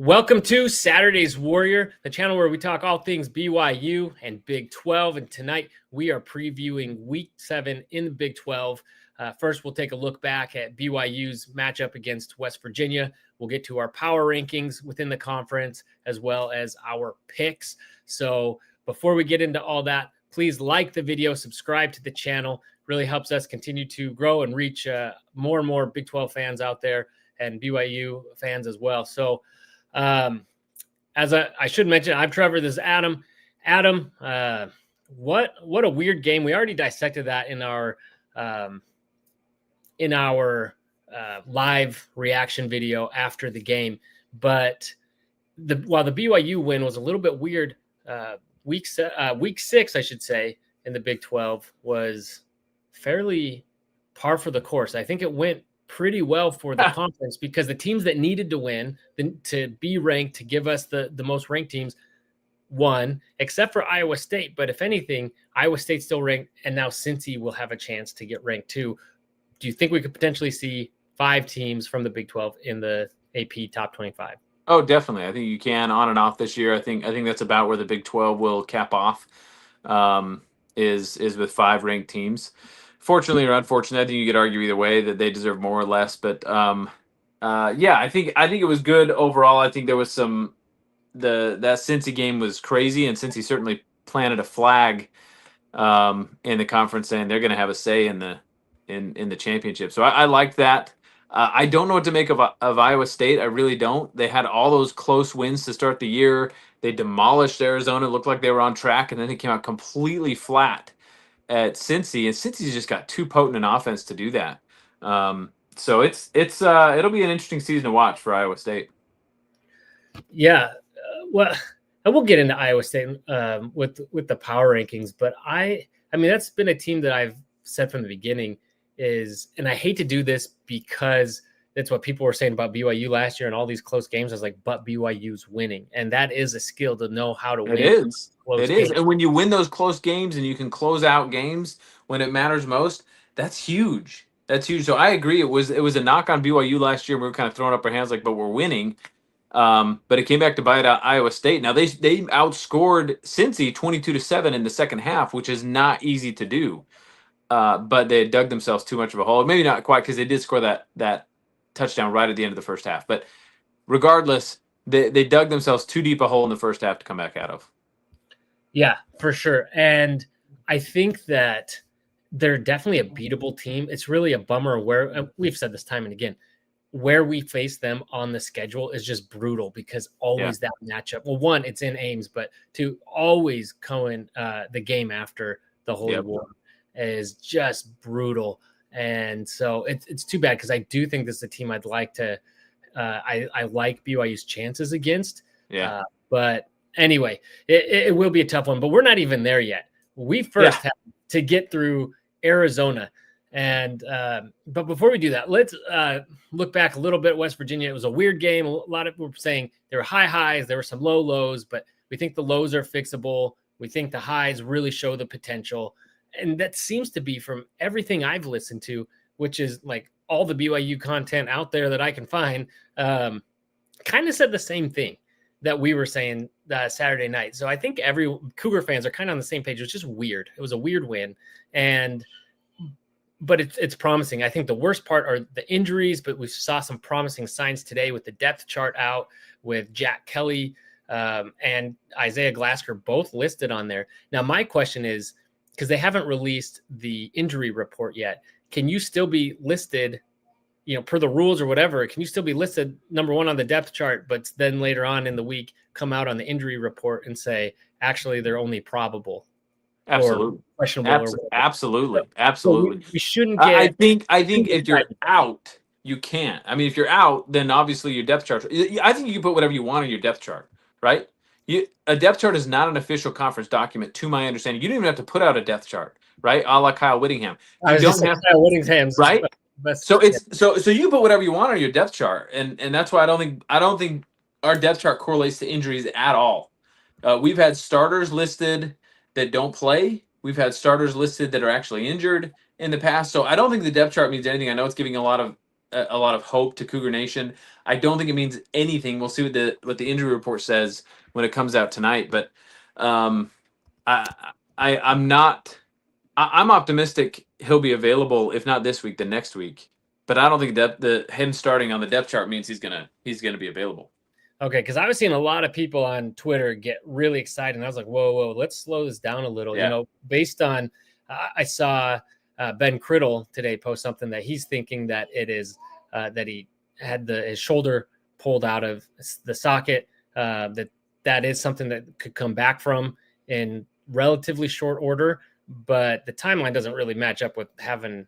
Welcome to Saturday's Warrior, the channel where we talk all things BYU and Big 12. And tonight we are previewing Week 7 in the Big 12. First, we'll take a look back at BYU's matchup against West Virginia. We'll get to our power rankings within the conference as well as our picks. So before we get into all that, please like the video, subscribe to the channel. Really helps us continue to grow and reach more and more Big 12 fans out there and BYU fans as well. So as I should mention, I'm Trevor. This is Adam. Adam, what a weird game. We already dissected that in our live reaction video after the game. But while the BYU win was a little bit weird, week 6, I should say, in the Big 12 was fairly par for the course. I think it went pretty well for the conference because the teams that needed to win to be ranked, to give us the most ranked teams, won, except for Iowa State. But if anything, Iowa State's still ranked, and now Cincy will have a chance to get ranked too. Do you think we could potentially see 5 teams from the Big 12 in the AP top 25? Oh, definitely. I think you can on and off this year. I think that's about where the Big 12 will cap off, is with 5 ranked teams. Fortunately or unfortunately, I think you could argue either way that they deserve more or less. But yeah, I think it was good overall. I think there was that Cincy game was crazy, and Cincy certainly planted a flag in the conference, saying they're going to have a say in the championship. So I liked that. I don't know what to make of Iowa State. I really don't. They had all those close wins to start the year. They demolished Arizona. It looked like they were on track, and then they came out completely flat at Cincy, and Cincy's just got too potent an offense to do that. So it'll be an interesting season to watch for Iowa State. Yeah, well, I will get into Iowa State with the power rankings, but I mean that's been a team that I've said from the beginning is, and I hate to do this because that's what people were saying about BYU last year and all these close games. I was like, but BYU's winning, and that is a skill to know how to win. It is. And when you win those close games and you can close out games when it matters most, that's huge. That's huge. So I agree. It was a knock on BYU last year. We were kind of throwing up our hands like, but we're winning. But it came back to bite out Iowa State. Now they outscored Cincy 22-7 in the second half, which is not easy to do. But they had dug themselves too much of a hole. Maybe not quite, because they did score that touchdown right at the end of the first half. But regardless, they dug themselves too deep a hole in the first half to come back out of. Yeah, for sure. And I think that they're definitely a beatable team. It's really a bummer where we've said this time and again, where we face them on the schedule is just brutal because always that matchup. Well, one, it's in Ames, but two, always Cohen, the game after the Holy War is just brutal. And so it's too bad because I do think this is a team I'd like to I like BYU's chances against. Yeah. But anyway, it will be a tough one, but we're not even there yet. We first have to get through Arizona. And but before we do that, let's look back a little bit. West Virginia, it was a weird game. A lot of people were saying there were high highs, there were some low lows, but we think the lows are fixable. We think the highs really show the potential. And that seems to be, from everything I've listened to, which is like all the BYU content out there that I can find, kind of said the same thing that we were saying Saturday night. So I think every Cougar fans are kind of on the same page. It was just weird. It was a weird win. But it's promising. I think the worst part are the injuries, but we saw some promising signs today with the depth chart out, with Jack Kelly and Isaiah Glasker both listed on there. Now, my question is, because they haven't released the injury report yet, can you still be listed, per the rules or whatever, can you still be listed number 1 on the depth chart, but then later on in the week come out on the injury report and say, actually, they're only probable? Absolutely. Questionable. Absolutely. So we shouldn't get. I think if you're out, you can't. I mean, if you're out, then obviously your depth chart. I think you can put whatever you want on your depth chart, right? A depth chart is not an official conference document, to my understanding. You don't even have to put out a depth chart, right? A la Kyle Whittingham. I was just Kyle Whittingham's, right? So you put whatever you want on your depth chart, and that's why I don't think our depth chart correlates to injuries at all. We've had starters listed that don't play. We've had starters listed that are actually injured in the past. So I don't think the depth chart means anything. I know it's giving a lot of a lot of hope to Cougar Nation. I don't think it means anything. We'll see what the injury report says when it comes out tonight. But um, I'm not. I'm optimistic he'll be available, if not this week, the next week. But I don't think the him starting on the depth chart means he's gonna be available. Okay, because I was seeing a lot of people on Twitter get really excited, and I was like, "Whoa, let's slow this down a little." Yeah. You know, based on I saw Ben Criddle today post something that he's thinking that it is that he had his shoulder pulled out of the socket. That is something that could come back from in relatively short order, but the timeline doesn't really match up with having.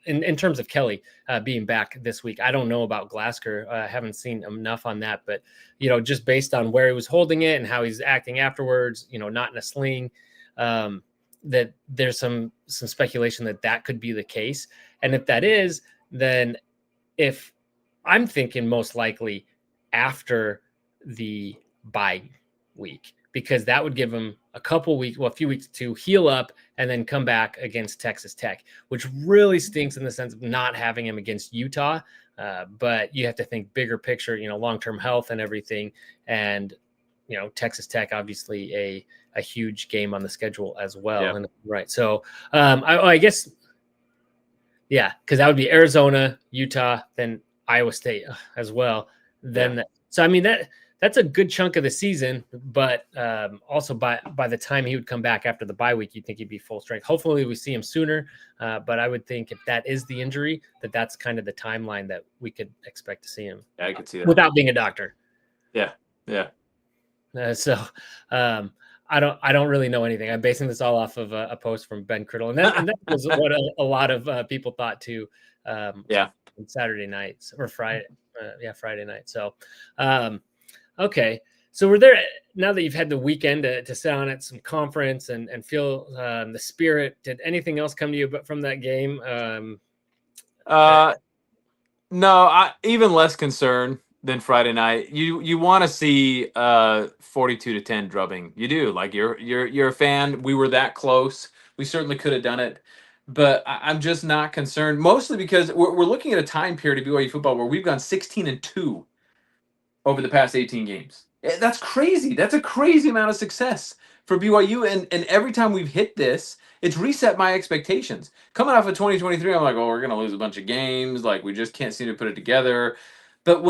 In terms of Kelly being back this week, I don't know about Glasker. I haven't seen enough on that, but just based on where he was holding it and how he's acting afterwards, not in a sling, that there's some speculation that could be the case. And if that is, then if I'm thinking most likely after the bye week, because that would give him a few weeks to heal up and then come back against Texas Tech, which really stinks in the sense of not having him against Utah. But you have to think bigger picture, long-term health and everything. And, Texas Tech, obviously a huge game on the schedule as well. Yeah. And right. So I guess, yeah, because that would be Arizona, Utah, then Iowa State as well. Then, so I mean that's a good chunk of the season, but also by the time he would come back after the bye week, you'd think he'd be full strength. Hopefully we see him sooner, but I would think if that is the injury, that's kind of the timeline that we could expect to see him. Yeah, I could see that. Without being a doctor. Yeah. So I don't really know anything. I'm basing this all off of a post from Ben Criddle, and that was what a lot of people thought too. On Saturday nights or Friday night. So. Okay, so we're there now that you've had the weekend to sit on at some conference and feel the spirit. Did anything else come to you but from that game? No, even less concerned than Friday night. You want to see 42-10 drubbing. You do. Like you're a fan. We were that close. We certainly could have done it. But I'm just not concerned, mostly because we're looking at a time period of BYU football where we've gone 16-2 over the past 18 games. That's crazy. That's a crazy amount of success for BYU. And every time we've hit this, it's reset my expectations. Coming off of 2023, I'm like, oh, we're going to lose a bunch of games. Like, we just can't seem to put it together. But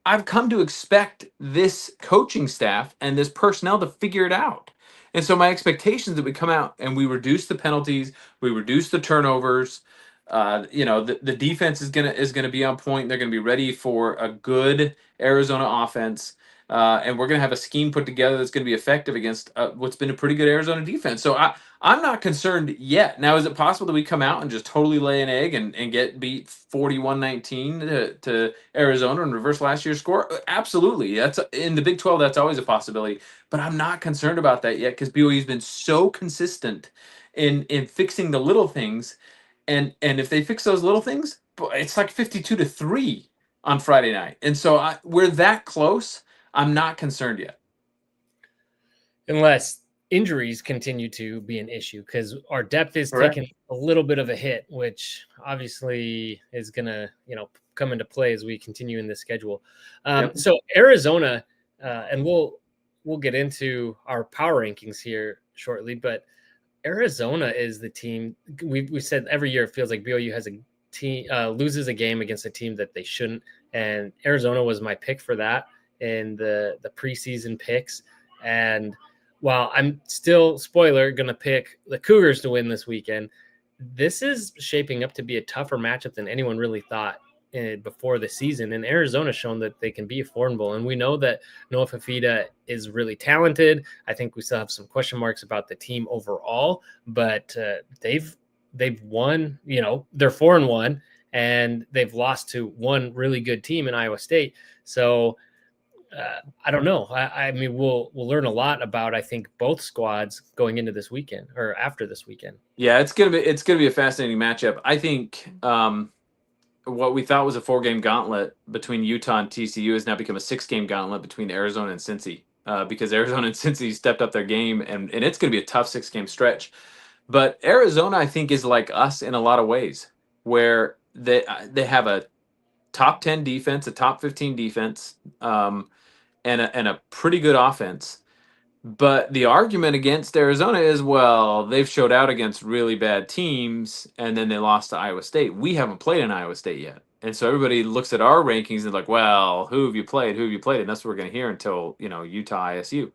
I've come to expect this coaching staff and this personnel to figure it out. And so my expectations that we come out and we reduce the penalties, we reduce the turnovers. The defense is gonna be on point. They're gonna be ready for a good Arizona offense, and we're gonna have a scheme put together that's gonna be effective against what's been a pretty good Arizona defense. So I'm not concerned yet. Now, is it possible that we come out and just totally lay an egg and get beat 41-19 to Arizona and reverse last year's score? Absolutely. That's in the Big 12. That's always a possibility. But I'm not concerned about that yet because BYU's been so consistent in fixing the little things. And if they fix those little things, it's like 52-3 on Friday night. And so we're that close. I'm not concerned yet. Unless injuries continue to be an issue, because our depth is taking a little bit of a hit, which obviously is going to, come into play as we continue in this schedule. So Arizona, and we'll get into our power rankings here shortly, but Arizona is the team we said every year. It feels like BYU has a team loses a game against a team that they shouldn't, and Arizona was my pick for that in the preseason picks. And while I'm still, spoiler, gonna pick the Cougars to win this weekend, this is shaping up to be a tougher matchup than anyone really thought before the season. And Arizona's shown that they can be formidable. And we know that Noah Fafita is really talented. I think we still have some question marks about the team overall, but they've won, they're 4-1 and they've lost to one really good team in Iowa State. So I don't know. I mean, we'll learn a lot about, I think, both squads going into this weekend or after this weekend. Yeah, it's gonna be a fascinating matchup. I think what we thought was a 4-game gauntlet between Utah and TCU has now become a 6-game gauntlet between Arizona and Cincy, because Arizona and Cincy stepped up their game, and it's going to be a tough 6-game stretch. But Arizona, I think, is like us in a lot of ways, where they have a top 10 defense, a top 15 defense, and a pretty good offense. But the argument against Arizona is, well, they've showed out against really bad teams, and then they lost to Iowa State. We haven't played in Iowa State yet. And so everybody looks at our rankings and like, well, who have you played? Who have you played? And that's what we're going to hear until, Utah, ISU.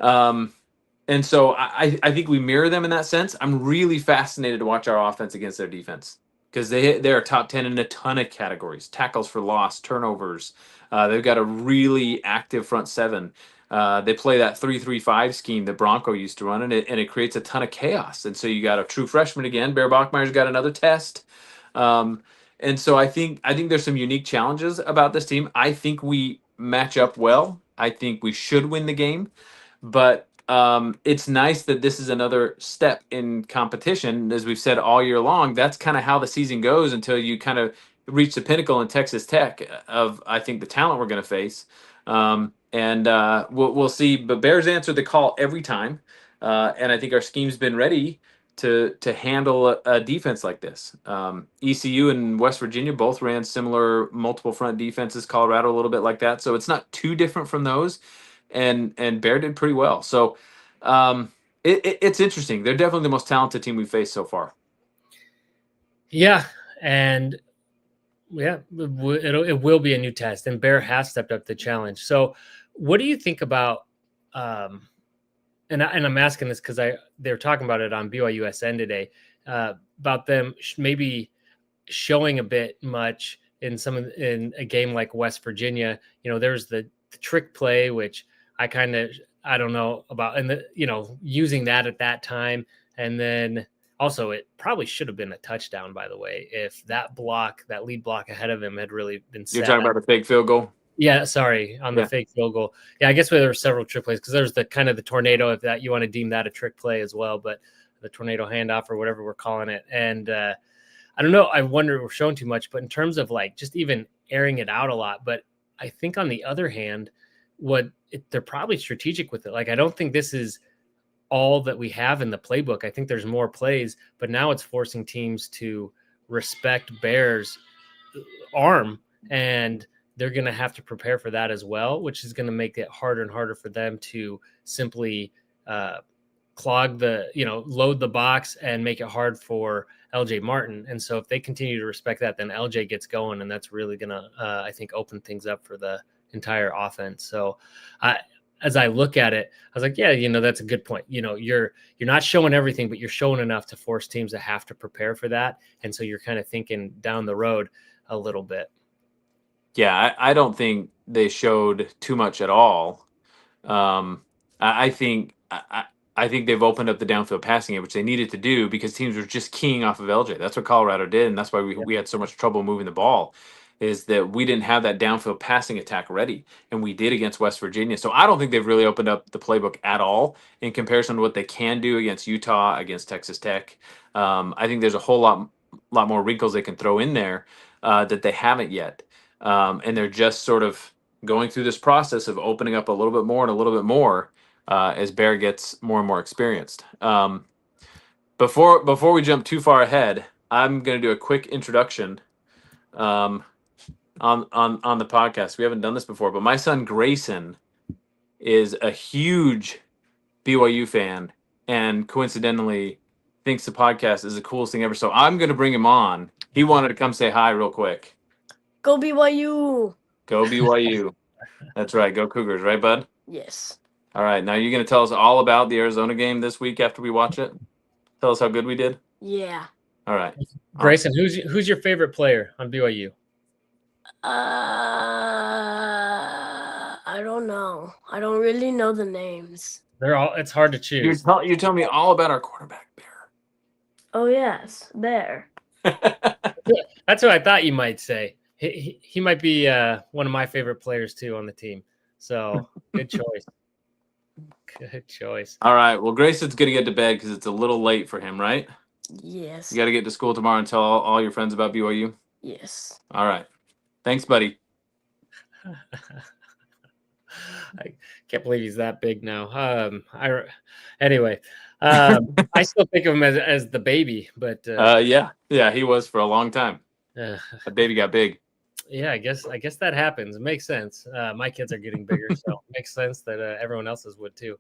And so I think we mirror them in that sense. I'm really fascinated to watch our offense against their defense because they're top 10 in a ton of categories: tackles for loss, turnovers. They've got a really active front seven. They play that 3-3-5 scheme that Bronco used to run, and it creates a ton of chaos. And so you got a true freshman again. Bear Bachmeier's got another test. And so I think there's some unique challenges about this team. I think we match up well. I think we should win the game, but it's nice that this is another step in competition. As we've said all year long, that's kind of how the season goes until you kind of reach the pinnacle in Texas Tech of, I think, the talent we're going to face. And we'll see. But Bears answered the call every time, and I think our scheme's been ready to handle a defense like this. ECU and West Virginia both ran similar multiple front defenses. Colorado a little bit like that, so it's not too different from those. And Bear did pretty well. So it's interesting. They're definitely the most talented team we've faced so far. Yeah, and yeah, it will be a new test, and Bear has stepped up the challenge. So, what do you think about? And I'm asking this because they're talking about it on BYU-SN today about them maybe showing a bit much in a game like West Virginia. There's the trick play, which I don't know about, and using that at that time, and then also it probably should have been a touchdown, by the way, if that lead block ahead of him had really been set. You're talking about the fake field goal? Yeah, sorry, on the fake field goal. Yeah, I guess there were several trick plays because there's the kind of the tornado, if that you want to deem that a trick play as well, but the tornado handoff or whatever we're calling it. And I don't know, I wonder if we're showing too much, but in terms of like just even airing it out a lot. But I think on the other hand, they're probably strategic with it. Like, I don't think this is all that we have in the playbook. I think there's more plays, but now it's forcing teams to respect Bears' arm, and they're going to have to prepare for that as well, which is going to make it harder and harder for them to simply load the box and make it hard for LJ Martin. And so if they continue to respect that, then LJ gets going, and that's really going to, I think, open things up for the entire offense. So as I look at it, I was like, yeah, that's a good point. You're not showing everything, but you're showing enough to force teams to have to prepare for that. And so you're kind of thinking down the road a little bit. Yeah, I don't think they showed too much at all. I think they've opened up the downfield passing game, which they needed to do because teams were just keying off of LJ. That's what Colorado did, and that's why we had so much trouble moving the ball, is that we didn't have that downfield passing attack ready, and we did against West Virginia. So I don't think they've really opened up the playbook at all in comparison to what they can do against Utah, against Texas Tech. I think there's a whole lot more wrinkles they can throw in there that they haven't yet. And they're just sort of going through this process of opening up a little bit more and a little bit more as Bear gets more and more experienced. Before we jump too far ahead, I'm going to do a quick introduction on the podcast. We haven't done this before, but my son Grayson is a huge BYU fan and coincidentally thinks the podcast is the coolest thing ever. So I'm going to bring him on. He wanted to come say hi real quick. Go BYU. Go BYU. That's right. Go Cougars, right, bud? Yes. All right. Now you're going to tell us all about the Arizona game this week after we watch it? Tell us how good we did? Yeah. All right. Grayson, who's your favorite player on BYU? I don't know. I don't really know the names. It's hard to choose. You tell me all about our quarterback, Bear. Oh, yes. Bear. That's what I thought you might say. He might be one of my favorite players too on the team. So good choice. Good choice. All right. Well, Grayson's going to get to bed because it's a little late for him, right? Yes. You got to get to school tomorrow and tell all your friends about BYU? Yes. All right. Thanks, buddy. I can't believe he's that big now. Anyway, I still think of him as the baby, but yeah, he was for a long time. Uh, That baby got big. yeah, I guess that happens. It makes sense. My kids are getting bigger, so it makes sense that everyone else's would too.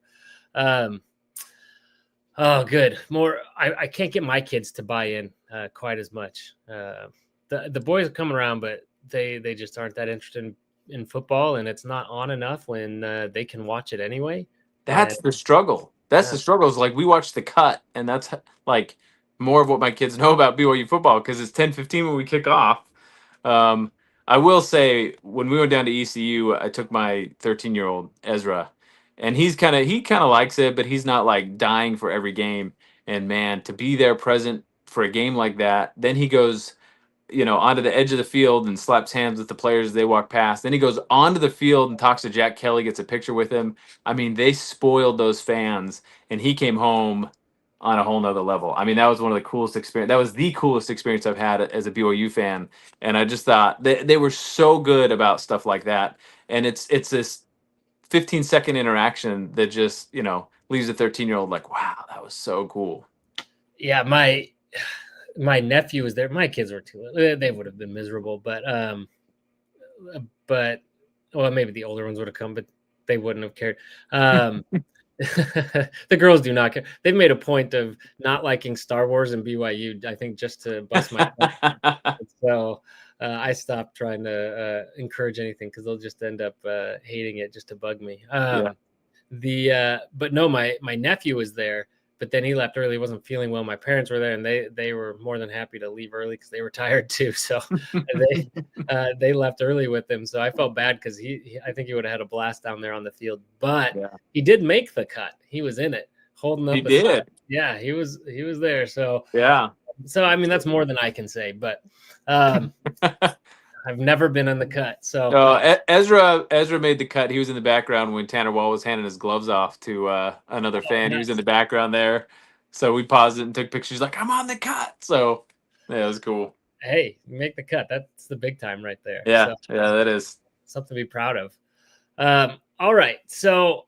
Oh, good. More. I can't get my kids to buy in quite as much. The boys are coming around, but they just aren't that interested in football, and it's not on enough when they can watch it anyway. That's And the struggle. That's yeah, the struggle. Is like we watch the cut, and that's like more of what my kids know about BYU football because it's 10:15 when we kick off. Um, I will say when we went down to ECU, I took my 13-year-old Ezra, and he kind of likes it, but he's not like dying for every game. And man, to be there present for a game like that, then he goes, onto the edge of the field and slaps hands with the players as they walk past. Then he goes onto the field and talks to Jack Kelly, gets a picture with him. I mean, they spoiled those fans, and he came home on a whole nother level. I mean, that was one of the coolest experience. That was the coolest experience I've had as a BYU fan. And I just thought they were so good about stuff like that. And it's this 15-second interaction that just, leaves a 13-year-old like, wow, that was so cool. yeah. My nephew was there. My kids were too. They would have been miserable, but well, maybe the older ones would have come, but they wouldn't have cared. The girls do not care. They've made a point of not liking Star Wars and BYU, I think, just to bust my so I stopped trying to encourage anything because they'll just end up hating it just to bug me. But no, my nephew was there, but then he left early. He wasn't feeling well. My parents were there, and they were more than happy to leave early because they were tired too. So they left early with him. So I felt bad because I think he would have had a blast down there on the field. But he did make the cut. He was in it, holding up. He did. Yeah, he was there. So yeah. So I mean that's more than I can say, but I've never been in the cut. So Ezra made the cut. He was in the background when Tanner Wall was handing his gloves off to another fan. Nice. He was in the background there. So we paused it and took pictures like, I'm on the cut. So yeah, it was cool. Hey, make the cut. That's the big time right there. Yeah, so, that is. Something to be proud of. All right. So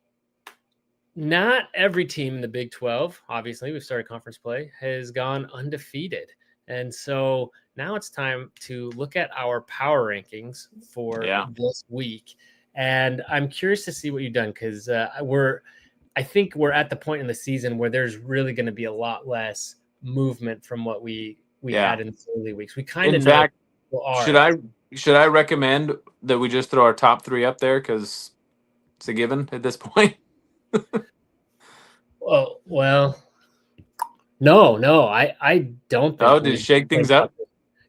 not every team in the Big 12, obviously, we've started conference play, has gone undefeated. And so now it's time to look at our power rankings for this week. And I'm curious to see what you've done because I think we're at the point in the season where there's really going to be a lot less movement from what we had in the early weeks. We kind of know. In fact, should I recommend that we just throw our top three up there because it's a given at this point? Well. No, I don't think. Oh, did it shake things up?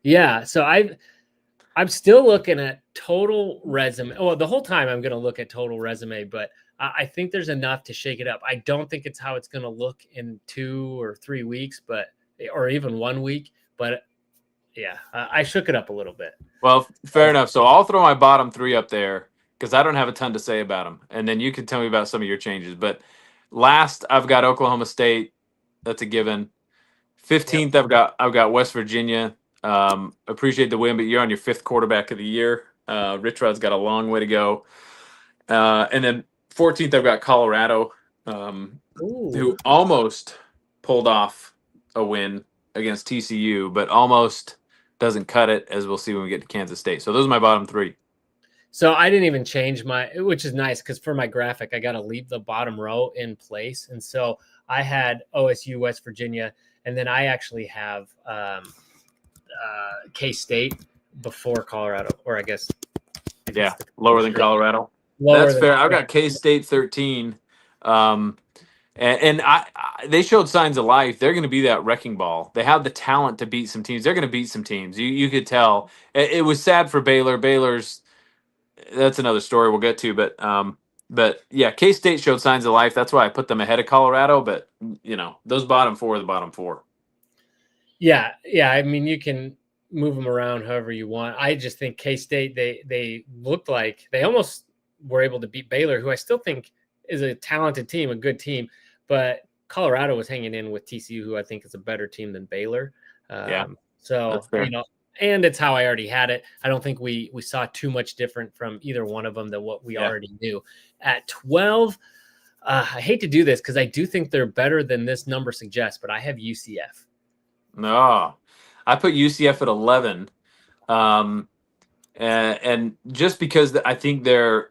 Yeah, so I'm still looking at total resume. Well, the whole time I'm going to look at total resume, but I think there's enough to shake it up. I don't think it's how it's going to look in 2 or 3 weeks, or even 1 week. But yeah, I shook it up a little bit. Well, fair enough. So I'll throw my bottom three up there because I don't have a ton to say about them, and then you can tell me about some of your changes. But last, I've got Oklahoma State. That's a given. 15th, I've got West Virginia. Appreciate the win, but you're on your 5th quarterback of the year. Rich Rod's got a long way to go. And then 14th, I've got Colorado, who almost pulled off a win against TCU, but almost doesn't cut it, as we'll see when we get to Kansas State. So those are my bottom three. So I didn't even change which is nice because for my graphic, I got to leave the bottom row in place. And so I had OSU, West Virginia, and then I actually have K-State before Colorado, or I guess lower than Colorado. That's fair. I've got K-State 13. And they showed signs of life. They're going to be that wrecking ball. They have the talent to beat some teams. They're going to beat some teams. You could tell. It was sad for Baylor. That's another story we'll get to. But yeah, K-State showed signs of life. That's why I put them ahead of Colorado. But those bottom four are the bottom four. Yeah. I mean, you can move them around however you want. I just think K-State, they looked like they almost were able to beat Baylor, who I still think is a talented team, a good team. But Colorado was hanging in with TCU, who I think is a better team than Baylor. So, and it's how I already had it. I don't think we saw too much different from either one of them than what we already knew. At 12, I hate to do this because I do think they're better than this number suggests, but I have UCF. No, I put UCF at 11. And just because I think their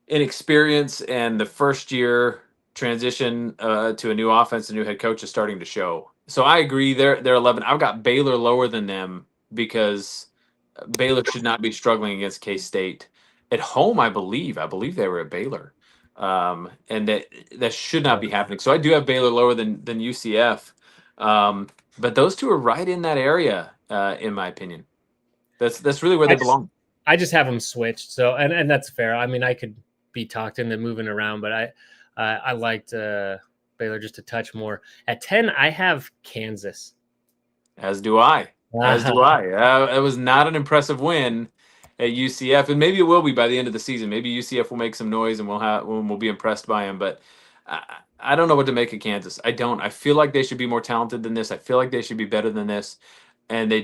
inexperience and the first year transition to a new offense, a new head coach is starting to show. So I agree. They're 11. I've got Baylor lower than them because Baylor should not be struggling against K-State at home. I believe they were at Baylor, and that should not be happening. So I do have Baylor lower than UCF, but those two are right in that area, in my opinion. That's really where they belong. I just have them switched. So and that's fair. I mean, I could be talked into moving around, but I liked Baylor just a touch more. At 10, I have Kansas. As do I. As do I. It was not an impressive win at UCF, and maybe it will be by the end of the season. Maybe UCF will make some noise, and we'll be impressed by him. But I don't know what to make of Kansas. I don't. I feel like they should be more talented than this. I feel like they should be better than this, and they're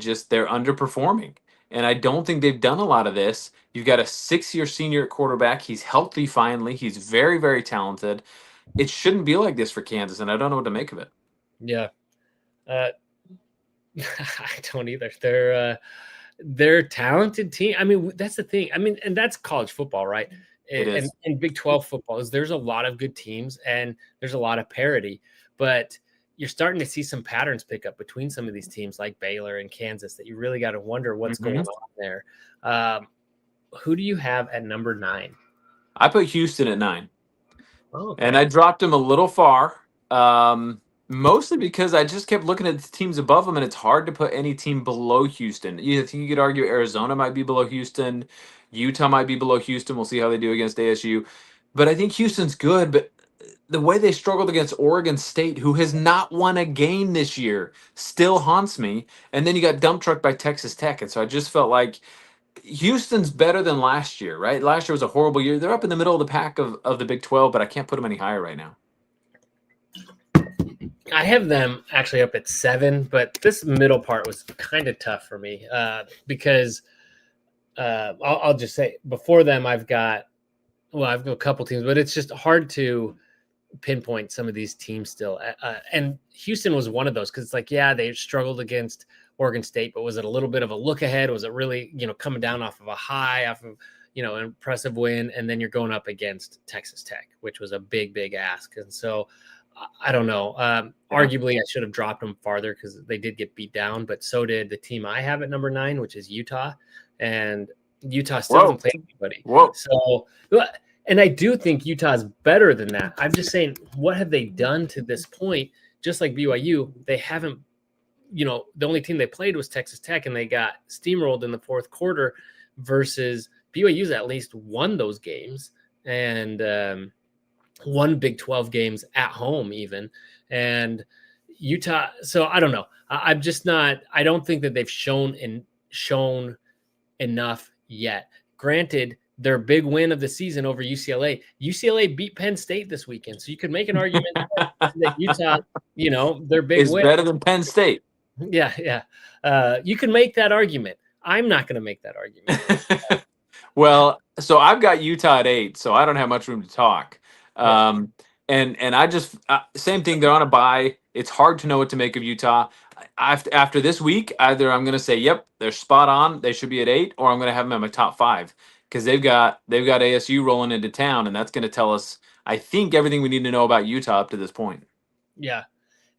underperforming. And I don't think they've done a lot of this. You've got a 6-year senior at quarterback. He's healthy finally. He's very, very talented. It shouldn't be like this for Kansas, and I don't know what to make of it. Yeah. I don't either. They're a talented team. I mean, that's the thing. I mean, and that's college football, right? It is. And Big 12 football there's a lot of good teams and there's a lot of parity, but you're starting to see some patterns pick up between some of these teams like Baylor and Kansas that you really got to wonder what's going on there. Who do you have at number 9? I put Houston at 9. Oh, okay. And I dropped them a little far, mostly because I just kept looking at the teams above them, and it's hard to put any team below Houston. You could argue Arizona might be below Houston. Utah might be below Houston. We'll see how they do against ASU. But I think Houston's good, but the way they struggled against Oregon State, who has not won a game this year, still haunts me. And then you got dump trucked by Texas Tech. And so I just felt like Houston's better than last year, right? Last year was a horrible year. They're up in the middle of the pack of the Big 12, but I can't put them any higher right now. I have them actually up at 7, but this middle part was kind of tough for me because I'll just say before them I've got a couple teams, but it's just hard to pinpoint some of these teams still. And Houston was one of those because it's like, yeah, they struggled against Oregon State, but was it a little bit of a look ahead? Was it really, coming down off of a high, off of, an impressive win? And then you're going up against Texas Tech, which was a big, big ask. And so I don't know. Arguably, I should have dropped them farther because they did get beat down, but so did the team I have at number 9, which is Utah. And Utah still hasn't played anybody. So, and I do think Utah's better than that. I'm just saying, what have they done to this point? Just like BYU, they haven't, the only team they played was Texas Tech, and they got steamrolled in the fourth quarter versus BYU's at least won those games and won Big 12 games at home even. And Utah, so I don't know. I'm just not, I don't think that they've shown enough yet. Granted, their big win of the season over UCLA. UCLA beat Penn State this weekend, so you could make an argument that Utah, their big win is better than Penn State. Yeah. You can make that argument. I'm not going to make that argument. Well, so I've got Utah at 8, so I don't have much room to talk. And I just same thing. They're on a bye. It's hard to know what to make of Utah. After this week, either I'm going to say, yep, they're spot on, they should be at 8, or I'm going to have them in my top 5 because they've got ASU rolling into town, and that's going to tell us, I think, everything we need to know about Utah up to this point. Yeah,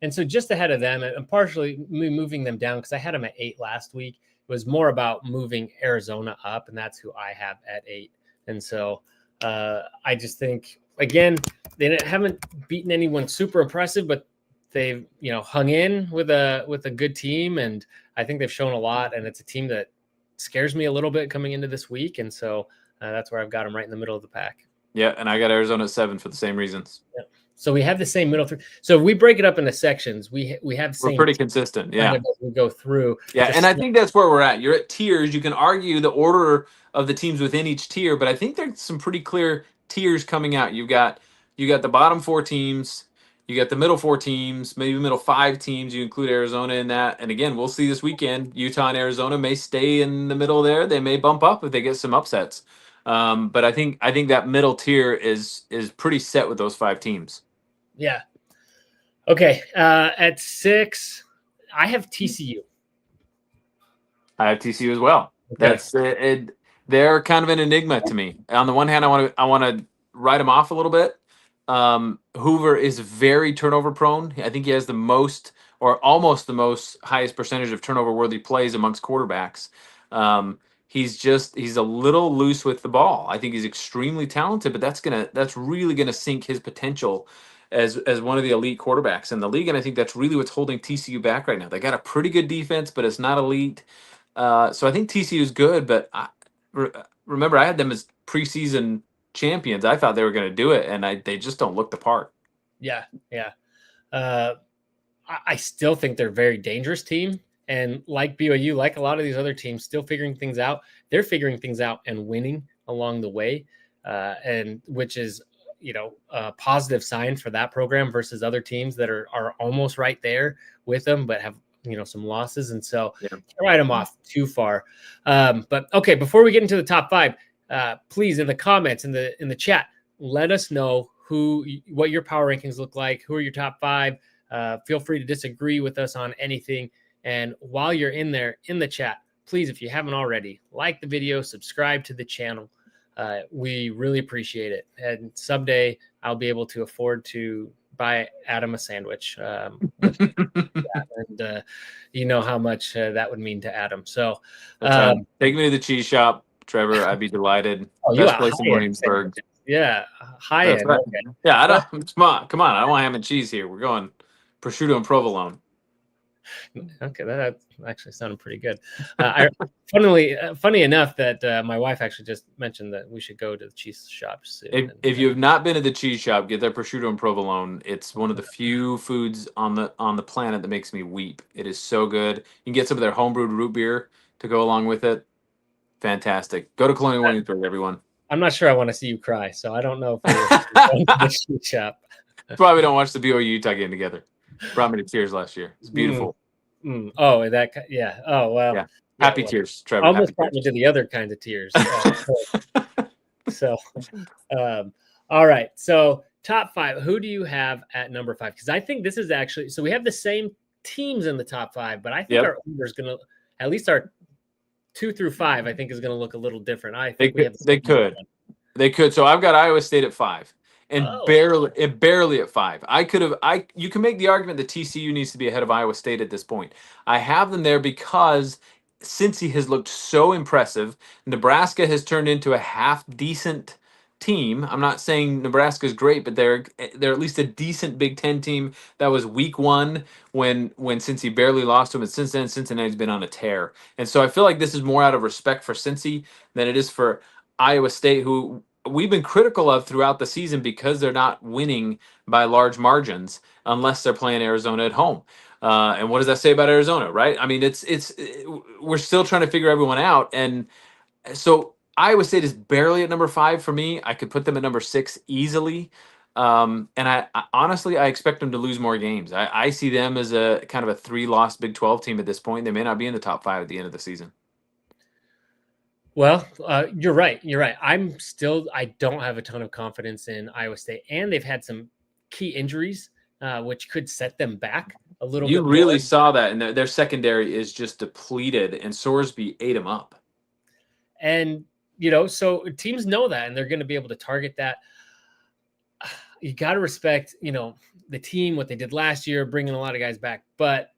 and so just ahead of them, and partially moving them down because I had them at 8 last week. It was more about moving Arizona up, and that's who I have at 8. And so I just think, again, they haven't beaten anyone super impressive, but they've hung in with a good team, and I think they've shown a lot. And it's a team that scares me a little bit coming into this week, and so that's where I've got them right in the middle of the pack. Yeah, and I got Arizona at 7 for the same reasons. Yeah. So we have the same middle three. So if we break it up into sections, we have the same. We're pretty consistent, yeah. As we go through. Yeah, and I think that's where we're at. You're at tiers. You can argue the order of the teams within each tier, but I think there's some pretty clear tiers coming out. You got the bottom 4 teams, you got the middle 4 teams, maybe middle 5 teams. You include Arizona in that. And again, we'll see this weekend. Utah and Arizona may stay in the middle there. They may bump up if they get some upsets. But I think that middle tier is pretty set with those 5 teams. Yeah. Okay. At 6, I have TCU. I have TCU as well. Okay. That's it. They're kind of an enigma to me. On the one hand, I want to write them off a little bit. Hoover is very turnover prone. I think he has the most, or almost the most, highest percentage of turnover worthy plays amongst quarterbacks. He's a little loose with the ball. I think he's extremely talented, but that's really gonna sink his potential as one of the elite quarterbacks in the league. And I think that's really what's holding TCU back right now. They got a pretty good defense, but it's not elite. So I think TCU is good, but remember I had them as preseason champions. I thought they were going to do it, and they just don't look the part. Yeah. I still think they're a very dangerous team. And like BYU, like a lot of these other teams, still figuring things out. They're figuring things out and winning along the way, and which is, a positive sign for that program versus other teams that are almost right there with them, but have some losses. And so can't write them off too far. But okay, before we get into the top five, please in the comments in the chat, let us know what your power rankings look like. Who are your top five? Feel free to disagree with us on anything. And while you're in there in the chat, please, if you haven't already, like the video, subscribe to the channel. We really appreciate it. And someday I'll be able to afford to buy Adam a sandwich. And you know how much that would mean to Adam. So take me to the cheese shop, Trevor. I'd be delighted. Oh, Best place in Williamsburg. Yeah, high end. Right. Okay. Yeah, I don't. Come on. I don't want ham and cheese here. We're going prosciutto and provolone. Okay, that actually sounded pretty good. Funny enough that my wife actually just mentioned that we should go to the cheese shop soon. If you have not been to the cheese shop, get their prosciutto and provolone. It's one of the few foods on the planet that makes me weep. It is so good. You can get some of their homebrewed root beer to go along with it. Fantastic. Go to Colonial Williamsburg, everyone. I'm not sure I want to see you cry, so I don't know if we're going to the cheese shop. That's why we don't watch the BYU-Utah game together. Brought me to tears last year. It's beautiful. Oh, yeah. Oh, well. Yeah. Happy tears, Trevor. Almost brought me to the other kind of tears. All right. So top five. Who do you have at number five? Because I think this is actually, so we have the same teams in the top five, but I think our order is going to, at least our 2 through 5, I think is going to look a little different. I think they could. So I've got Iowa State at 5. And barely at 5. You can make the argument that TCU needs to be ahead of Iowa State at this point. I have them there because Cincy has looked so impressive. Nebraska has turned into a half decent team. I'm not saying Nebraska's great, but they're at least a decent Big Ten team. That was week 1 when Cincy barely lost to them, and since then Cincinnati's been on a tear. And so I feel like this is more out of respect for Cincy than it is for Iowa State, who we've been critical of throughout the season because they're not winning by large margins unless they're playing Arizona at home. And what does that say about Arizona, right? I mean, we're still trying to figure everyone out. And so Iowa State is barely at number 5 for me. I could put them at number 6 easily. And I honestly, I expect them to lose more games. I see them as a kind of a 3-loss Big 12 team at this point. They may not be in the top 5 at the end of the season. Well, you're right. I don't have a ton of confidence in Iowa State, and they've had some key injuries, which could set them back a little bit. You really saw that, and their secondary is just depleted, and Sorsby ate them up. And, so teams know that, and they're going to be able to target that. You got to respect, the team, what they did last year, bringing a lot of guys back, but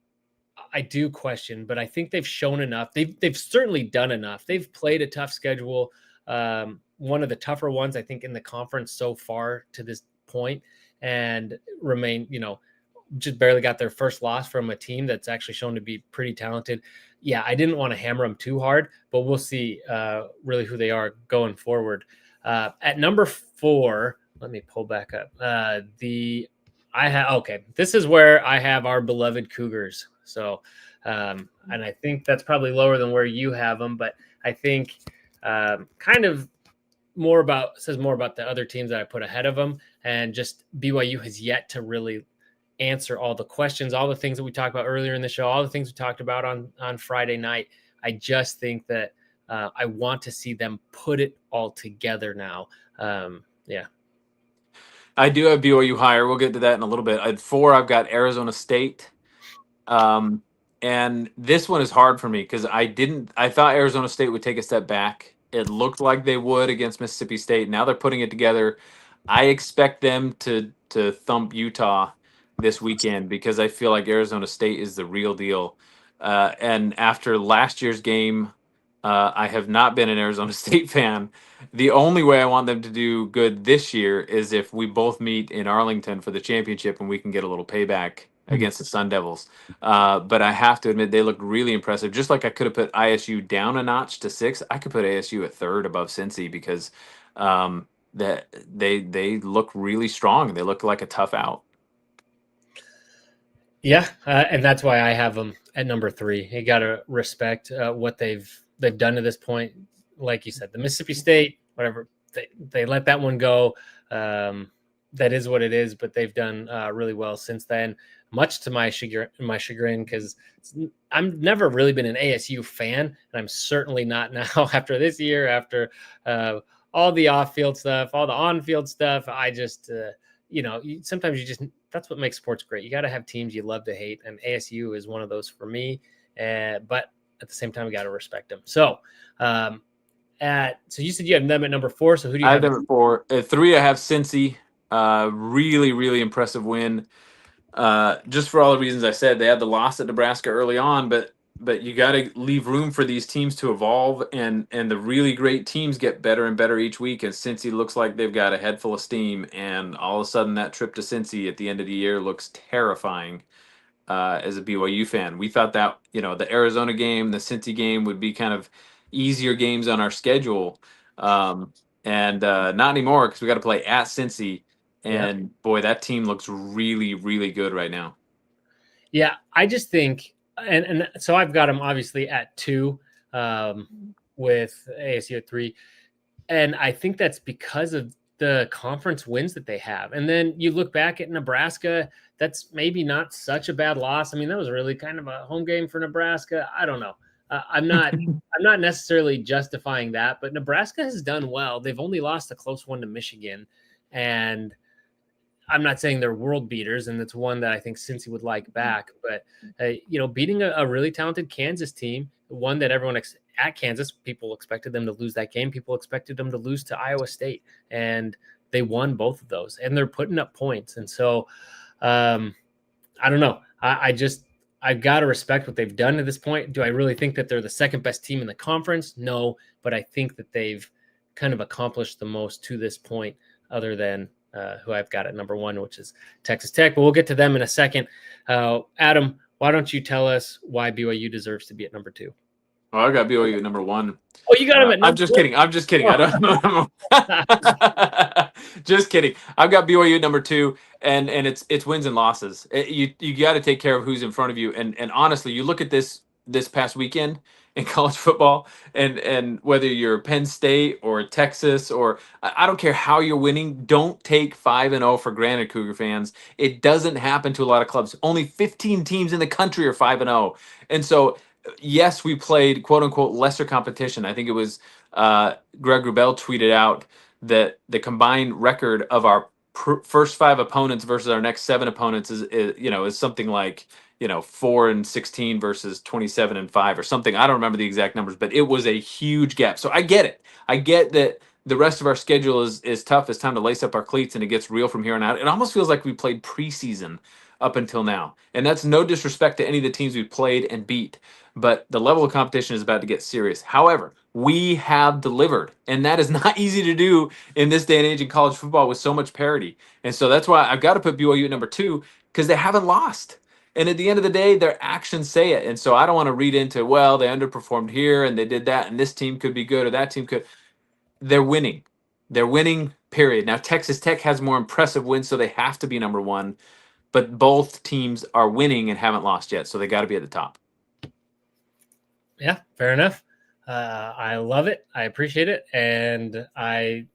I do question, but I think they've shown enough. They've certainly done enough. They've played a tough schedule, one of the tougher ones, I think, in the conference so far to this point, and remain, just barely got their first loss from a team that's actually shown to be pretty talented. Yeah, I didn't want to hammer them too hard, but we'll see really who they are going forward. At number 4, let me pull back up. This is where I have our beloved Cougars. So, and I think that's probably lower than where you have them, but I think kind of says more about the other teams that I put ahead of them, and just BYU has yet to really answer all the questions, all the things that we talked about earlier in the show, all the things we talked about on Friday night. I just think that I want to see them put it all together now. Yeah. I do have BYU higher. We'll get to that in a little bit. At 4, I've got Arizona State. And And this one is hard for me because I thought Arizona State would take a step back. It looked like they would against Mississippi State. Now they're putting it together. I expect them to thump Utah this weekend because I feel like Arizona State is the real deal. And after last year's game, I have not been an Arizona State fan. The only way I want them to do good this year is if we both meet in Arlington for the championship and we can get a little payback against the Sun Devils. But I have to admit, they looked really impressive. Just like I could have put ISU down a notch to 6, I could put ASU at 3rd above Cincy because that they look really strong. They look like a tough out. Yeah, and that's why I have them at number 3. You got to respect what they've done to this point. Like you said, the Mississippi State, whatever, they let that one go. That is what it is, but they've done really well since then, much to my chagrin, because I've never really been an ASU fan, and I'm certainly not now after this year, after all the off-field stuff, all the on-field stuff. I just, sometimes you just, that's what makes sports great. You got to have teams you love to hate, and ASU is one of those for me, but at the same time, we got to respect them. So, so you said you have them at number 4, so who do you have? I have them at 4. At 3, I have Cincy. Really, really impressive win. Just for all the reasons I said, they had the loss at Nebraska early on, but you got to leave room for these teams to evolve, and the really great teams get better and better each week. And Cincy looks like they've got a head full of steam, and all of a sudden that trip to Cincy at the end of the year looks terrifying. As a BYU fan, we thought that the Arizona game, the Cincy game would be kind of easier games on our schedule, and not anymore because we got to play at Cincy. And boy, that team looks really, really good right now. Yeah, I just think, and so I've got them obviously at 2, with ASU at 3, and I think that's because of the conference wins that they have. And then you look back at Nebraska, that's maybe not such a bad loss. I mean, that was really kind of a home game for Nebraska. I don't know. I'm not necessarily justifying that, but Nebraska has done well. They've only lost a close one to Michigan, and I'm not saying they're world beaters, and it's one that I think Cincy would like back. But beating a really talented Kansas team, one that everyone at Kansas, people expected them to lose that game. People expected them to lose to Iowa State, and they won both of those, and they're putting up points. And so, I don't know. I've got to respect what they've done to this point. Do I really think that they're the second best team in the conference? No, but I think that they've kind of accomplished the most to this point, other than who I've got at number 1, which is Texas Tech. But we'll get to them in a second. Adam, why don't you tell us why BYU deserves to be at number 2? Well, I got BYU at number 1. Oh, you got him at number 1? I'm just kidding. I don't know. Just kidding. I've got BYU at number 2, and it's wins and losses. You got to take care of who's in front of you. And honestly, you look at this past weekend in college football, and whether you're Penn State or Texas, or I don't care how you're winning, don't take 5-0 for granted, Cougar fans. It doesn't happen to a lot of clubs. Only 15 teams in the country are 5-0. And so, yes, we played quote unquote lesser competition. I think it was Greg Wrubell tweeted out that the combined record of our first 5 opponents versus our next 7 opponents is something like 4-16 versus 27-5 or something. I don't remember the exact numbers, but it was a huge gap. So I get it. I get that the rest of our schedule is tough. It's time to lace up our cleats, and it gets real from here on out. It almost feels like we played preseason up until now. And that's no disrespect to any of the teams we played and beat, but the level of competition is about to get serious. However, we have delivered, and that is not easy to do in this day and age in college football with so much parity. And so that's why I've got to put BYU at number 2, because they haven't lost. And at the end of the day, their actions say it. And so I don't want to read into, well, they underperformed here and they did that, and this team could be good or that team could. They're winning. They're winning, period. Now, Texas Tech has more impressive wins, so they have to be number 1. But both teams are winning and haven't lost yet, so they got to be at the top. Yeah, fair enough. I love it. I appreciate it. And I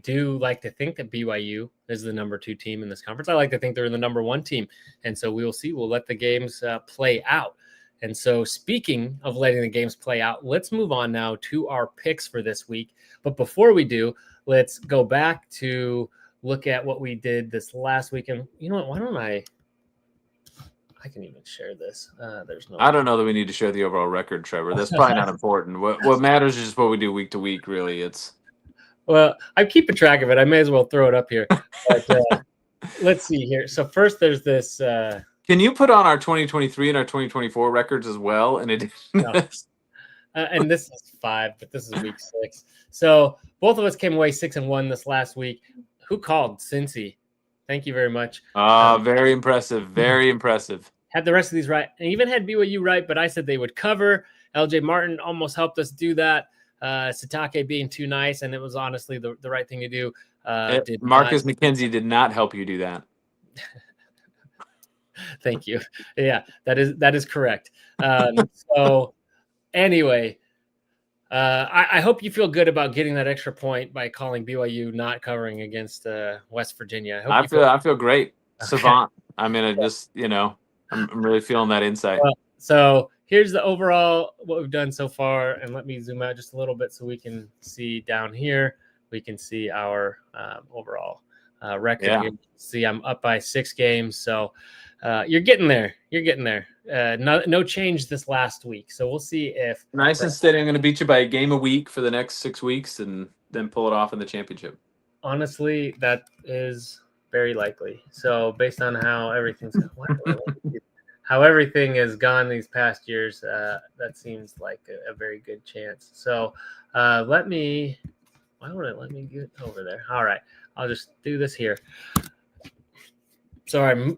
do like to think that BYU is the number 2 team in this conference. I like to think they're the number 1 team. And so we will see. We'll let the games play out. And so speaking of letting the games play out, let's move on now to our picks for this week. But before we do, let's go back to look at what we did this last weekend. You know what? Why don't I I can even share this. There's no. I don't know that we need to share the overall record, Trevor. That's probably not important. What matters is just what we do week to week. Really, it's. Well, I'm keeping track of it. I may as well throw it up here. But let's see here. So first, there's this. Can you put on our 2023 and our 2024 records as well? And it. No. And this is 5, but this is week 6. So both of us came away 6-1 this last week. Who called? Cincy. Thank you very much. Very impressive. Very impressive. Had the rest of these right, and even had BYU right, but I said they would cover. LJ Martin almost helped us do that. Satake being too nice, and it was honestly the right thing to do. Marcus McKenzie did not help you do that. Thank you. Yeah, that is correct. So anyway, I hope you feel good about getting that extra point by calling BYU not covering against West Virginia. I feel great. Okay. Savant. I'm gonna just, I'm really feeling that insight. So here's the overall what we've done so far, and let me zoom out just a little bit so we can see down here. We can see our overall record. Yeah. Here. See, I'm up by 6 games, so you're getting there. You're getting there. No change this last week, so we'll see if nice and steady. I'm going to beat you by a game a week for the next 6 weeks, and then pull it off in the championship. Honestly, that is very likely. So based on how everything has gone these past years, that seems like a very good chance. So why won't it let me get over there? All right, I'll just do this here. Sorry,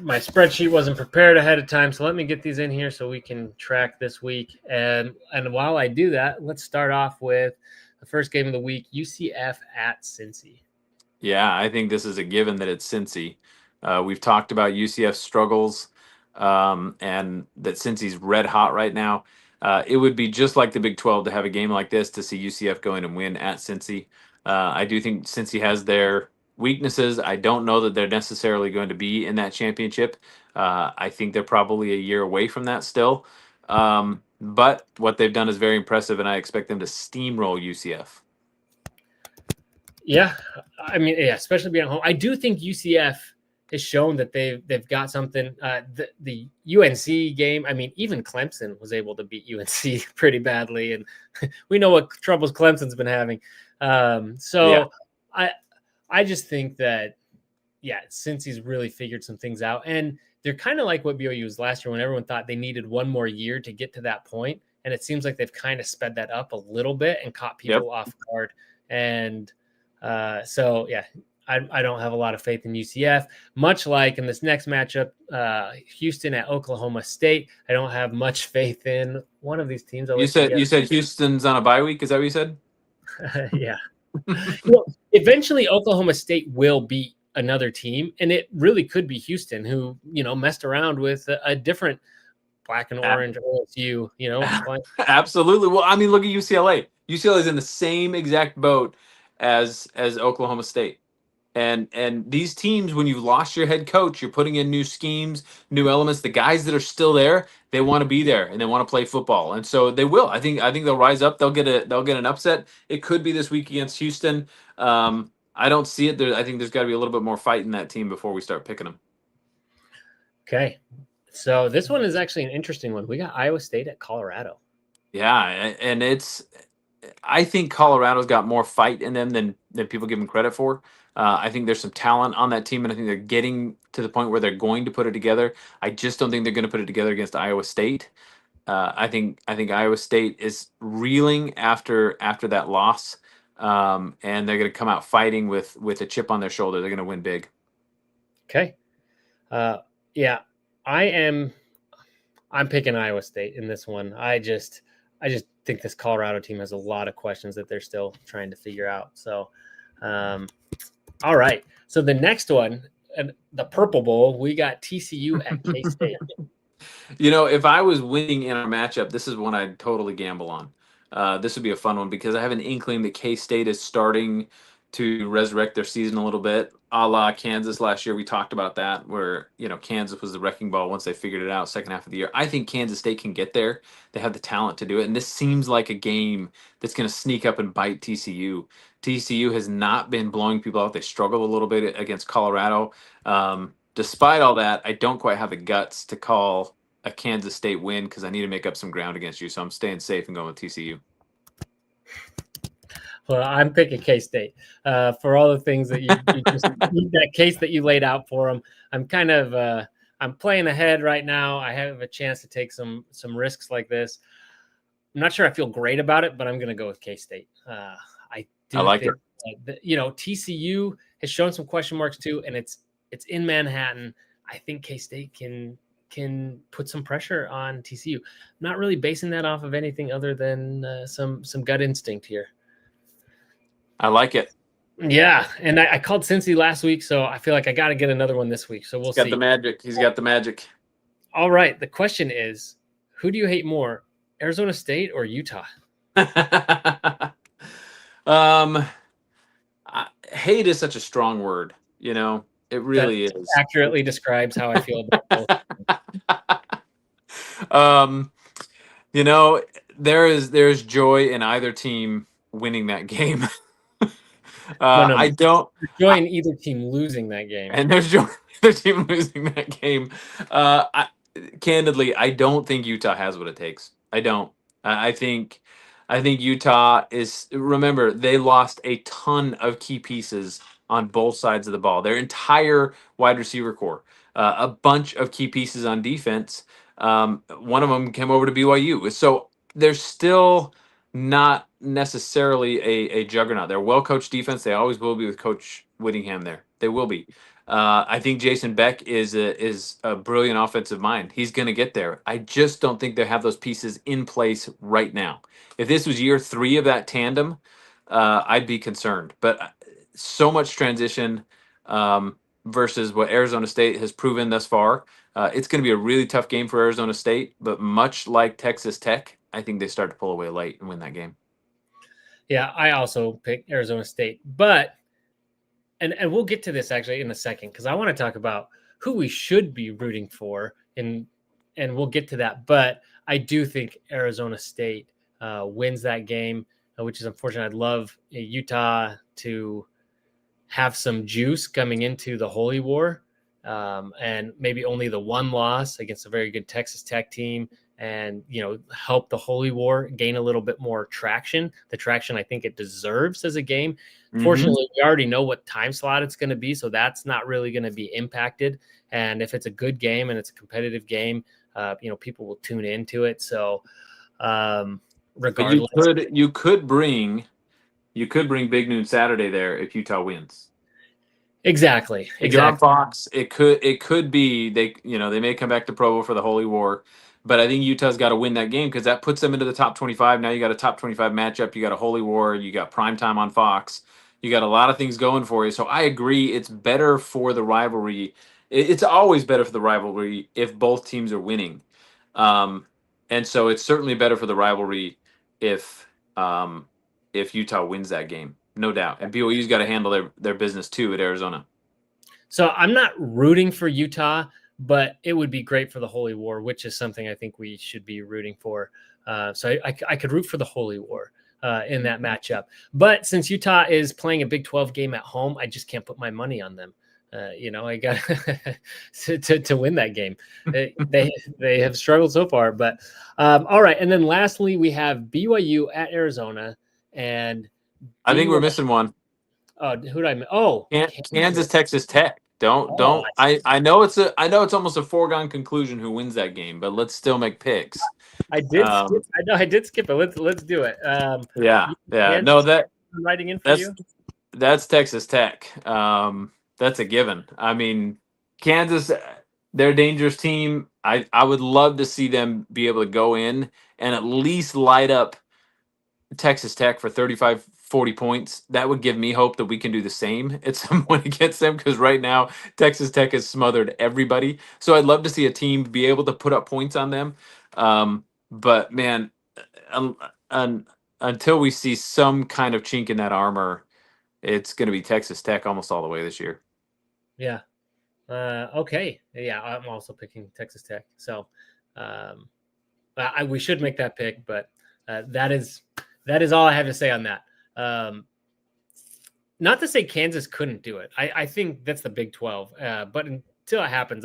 my spreadsheet wasn't prepared ahead of time, so let me get these in here so we can track this week. And while I do that, let's start off with the first game of the week, UCF at Cincy. Yeah, I think this is a given that it's Cincy. We've talked about UCF struggles and that Cincy's red hot right now. It would be just like the Big 12 to have a game like this to see UCF go in and win at Cincy. I do think Cincy has their weaknesses. I don't know that they're necessarily going to be in that championship. I think they're probably a year away from that still. But what they've done is very impressive, and I expect them to steamroll UCF. Yeah, I mean, yeah, especially being at home. I do think UCF has shown that they've got something. The UNC game, I mean, even Clemson was able to beat UNC pretty badly, and we know what troubles Clemson's been having. I just think that, since he's really figured some things out, and they're kind of like what BYU was last year when everyone thought they needed one more year to get to that point, and it seems like they've kind of sped that up a little bit and caught people off guard. And I don't have a lot of faith in UCF, much like in this next matchup, Houston at Oklahoma State. I don't have much faith in one of these teams. You said Houston's on a bye week. Is that what you said? Yeah. Eventually Oklahoma State will beat another team, and it really could be Houston, who messed around with a different black and orange OSU. Absolutely. Well, I mean, look at UCLA. UCLA is in the same exact boat as Oklahoma State. And these teams, when you've lost your head coach, you're putting in new schemes, new elements. The guys that are still there, they want to be there and they want to play football, and so they will. I think they'll rise up. They'll get an upset. It could be this week against Houston. I don't see it. I think there's got to be a little bit more fight in that team before we start picking them. Okay, so this one is actually an interesting one. We got Iowa State at Colorado. Yeah, and I think Colorado's got more fight in them than people give them credit for. I think there's some talent on that team, and I think they're getting to the point where they're going to put it together. I just don't think they're going to put it together against Iowa State. I think Iowa State is reeling after that loss, and they're going to come out fighting with a chip on their shoulder. They're going to win big. Okay. I'm picking Iowa State in this one. I just think this Colorado team has a lot of questions that they're still trying to figure out. So, all right. So the next one, the Purple Bowl, we got TCU at K-State. If I was winning in our matchup, this is one I'd totally gamble on. This would be a fun one because I have an inkling that K-State is starting to resurrect their season a little bit, a la Kansas last year. We talked about that, where Kansas was the wrecking ball once they figured it out second half of the year. I think Kansas State can get there. They have the talent to do it, and this seems like a game that's going to sneak up and bite TCU. TCU has not been blowing people out. They struggled a little bit against Colorado. despite all that, I don't quite have the guts to call a Kansas State win because I need to make up some ground against you. So I'm staying safe and going with TCU. Well, I'm picking K-State for all the things that you just that case that you laid out for them. I'm kind of I'm playing ahead right now. I have a chance to take some risks like this. I'm not sure I feel great about it, but I'm going to go with K-State. I like think that, TCU has shown some question marks too, and it's in Manhattan. I think K-State can put some pressure on TCU. I'm not really basing that off of anything other than some gut instinct here. I like it. Yeah, and I called Cincy last week, so I feel like I got to get another one this week. So we'll see. He's got the magic. He's got the magic. All right. The question is, who do you hate more, Arizona State or Utah? Hate is such a strong word. It really is. Accurately describes how I feel about both. There's joy in either team winning that game. I don't joy in either team losing that game, and there's joy in either team losing that game. Candidly, I don't think Utah has what it takes. I don't. I think Utah is. Remember, they lost a ton of key pieces on both sides of the ball. Their entire wide receiver core, a bunch of key pieces on defense. One of them came over to BYU, so there's still not necessarily a juggernaut. They're well-coached defense. They always will be with Coach Whittingham there. They will be. I think Jason Beck is a brilliant offensive mind. He's going to get there. I just don't think they have those pieces in place right now. If this was year 3 of that tandem, I'd be concerned. But so much transition versus what Arizona State has proven thus far. It's going to be a really tough game for Arizona State, but much like Texas Tech, I think they start to pull away late and win that game. Yeah, I also picked Arizona State, but and we'll get to this actually in a second because I want to talk about who we should be rooting for, and we'll get to that. But I do think Arizona State wins that game, which is unfortunate. I'd love Utah to have some juice coming into the Holy War, and maybe only the one loss against a very good Texas Tech team, and help the Holy War gain a little bit more traction. The traction I think it deserves as a game. Mm-hmm. Fortunately, we already know what time slot it's going to be, so that's not really going to be impacted. And if it's a good game and it's a competitive game, people will tune into it. So, regardless, but you could bring Big Noon Saturday there if Utah wins. Exactly. If you're on Fox, it could be they may come back to Provo for the Holy War, but I think Utah's got to win that game because that puts them into the top 25. Now you got a top 25 matchup, you got a Holy War, you got primetime on Fox, you got a lot of things going for you. So I agree, it's better for the rivalry. It's always better for the rivalry if both teams are winning, and so it's certainly better for the rivalry if Utah wins that game. No doubt. And BYU's got to handle their business too at Arizona. So I'm not rooting for Utah, but it would be great for the Holy War, which is something I think we should be rooting for. So I could root for the Holy War in that matchup. But since Utah is playing a Big 12 game at home, I just can't put my money on them. I got to win that game. They have struggled so far. But all right. And then lastly, we have BYU at Arizona. And I think we're missing one. Oh, who did I miss? Oh, Kansas, Texas Tech. Don't. I know it's almost a foregone conclusion who wins that game, but let's still make picks. I did. I did skip it. Let's do it. Yeah. Kansas, no, that I'm writing in for you. That's Texas Tech. That's a given. I mean, Kansas, they're a dangerous team. I would love to see them be able to go in and at least light up Texas Tech for 35, 40 points. That would give me hope that we can do the same at some point against them, because right now Texas Tech has smothered everybody. So I'd love to see a team be able to put up points on them. But man, until we see some kind of chink in that armor, it's going to be Texas Tech almost all the way this year. Yeah. Okay. Yeah, I'm also picking Texas Tech. So we should make that pick, but that is all I have to say on that. Not to say Kansas couldn't do it. I think that's the Big 12. But until it happens,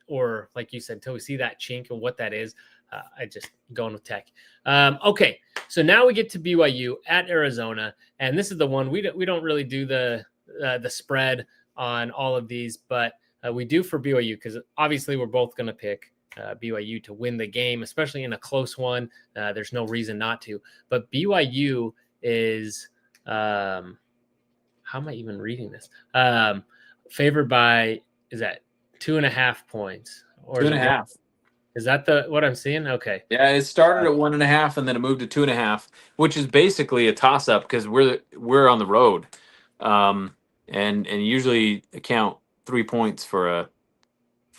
or like you said, until we see that chink and what that is, I just going with Tech. Okay, so now we get to BYU at Arizona, and this is the one we don't really do the spread on all of these, but we do for BYU because obviously we're both going to pick BYU to win the game, especially in a close one. There's no reason not to. But BYU is how am I even reading this? Favored by, is that 2.5 points or 2.5? Is that what I'm seeing? Okay. Yeah, it started at 1.5 and then it moved to 2.5, which is basically a toss up because we're on the road, and usually account 3 points for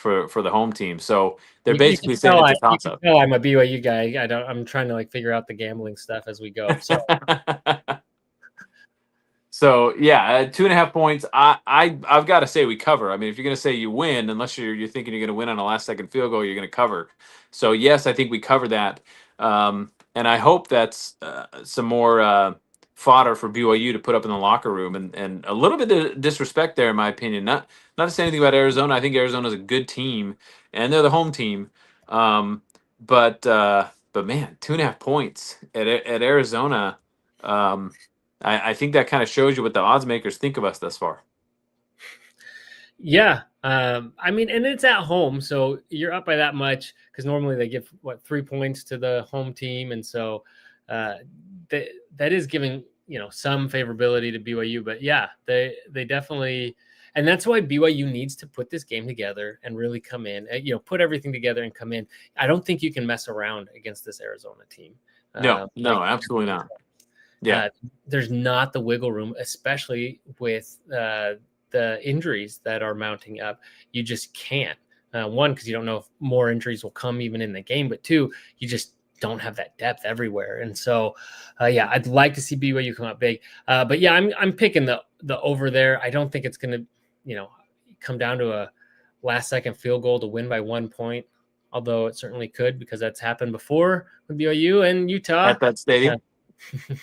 the home team. So they're basically saying it's a toss up. No, I'm a BYU guy. I'm trying to figure out the gambling stuff as we go. So. So yeah, 2.5 points. I've got to say we cover. I mean, if you're going to say you win, unless you're thinking you're going to win on a last second field goal, you're going to cover. So yes, I think we cover that, and I hope that's some more fodder for BYU to put up in the locker room, and a little bit of disrespect there, in my opinion. Not to say anything about Arizona. I think Arizona's a good team, and they're the home team. But man, 2.5 points at Arizona. I think that kind of shows you what the odds makers think of us thus far. Yeah. I mean, and it's at home, so you're up by that much because normally they give 3 points to the home team. And so that is giving, some favorability to BYU, but yeah, they definitely, and that's why BYU needs to put this game together and really come in, put everything together and come in. I don't think you can mess around against this Arizona team. No, absolutely not. Yeah. There's not the wiggle room, especially with the injuries that are mounting up. You just can't. One, because you don't know if more injuries will come even in the game, but two, you just don't have that depth everywhere. And so, I'd like to see BYU come up big. But yeah, I'm picking the over there. I don't think it's going to, come down to a last second field goal to win by 1 point, although it certainly could because that's happened before with BYU and Utah. At that stadium.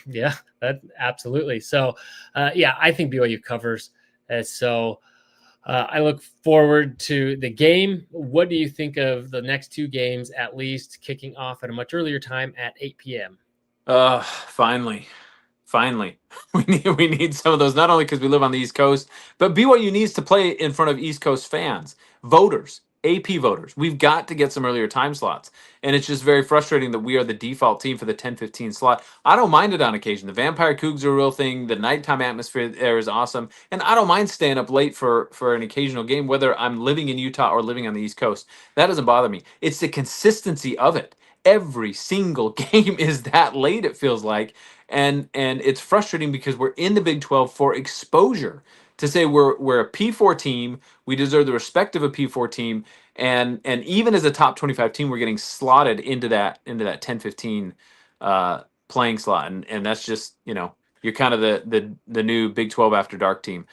Yeah, that absolutely. So, I think BYU covers. So I look forward to the game. What do you think of the next two games, at least kicking off at a much earlier time at 8 p.m.? Finally. We need some of those, not only because we live on the East Coast, but BYU needs to play in front of East Coast fans, voters, AP voters. We've got to get some earlier time slots. And it's just very frustrating that we are the default team for the 10:15 slot. I don't mind it on occasion. The Vampire Cougs are a real thing. The nighttime atmosphere there is awesome. And I don't mind staying up late for an occasional game, whether I'm living in Utah or living on the East Coast. That doesn't bother me. It's the consistency of it. Every single game is that late, it feels like. And it's frustrating because we're in the Big 12 for exposure. To say we're a P4 team, we deserve the respect of a P4 team, and even as a top 25 team, we're getting slotted into that 10-15 playing slot, and that's just you're kind of the new Big 12 after dark team,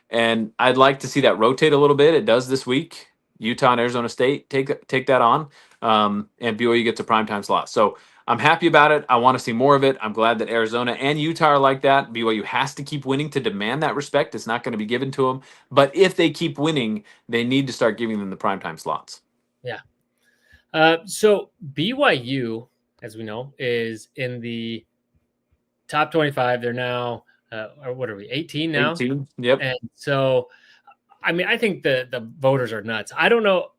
and I'd like to see that rotate a little bit. It does this week. Utah and Arizona State take that on, and BYU gets a primetime slot. So I'm happy about it. I want to see more of it. I'm glad that Arizona and Utah are like that. BYU has to keep winning to demand that respect. It's not going to be given to them. But if they keep winning, they need to start giving them the primetime slots. Yeah. So BYU, as we know, is in the top 25. They're now, what are we, 18 now? 18, yep. And so, I mean, I think the voters are nuts. I don't know,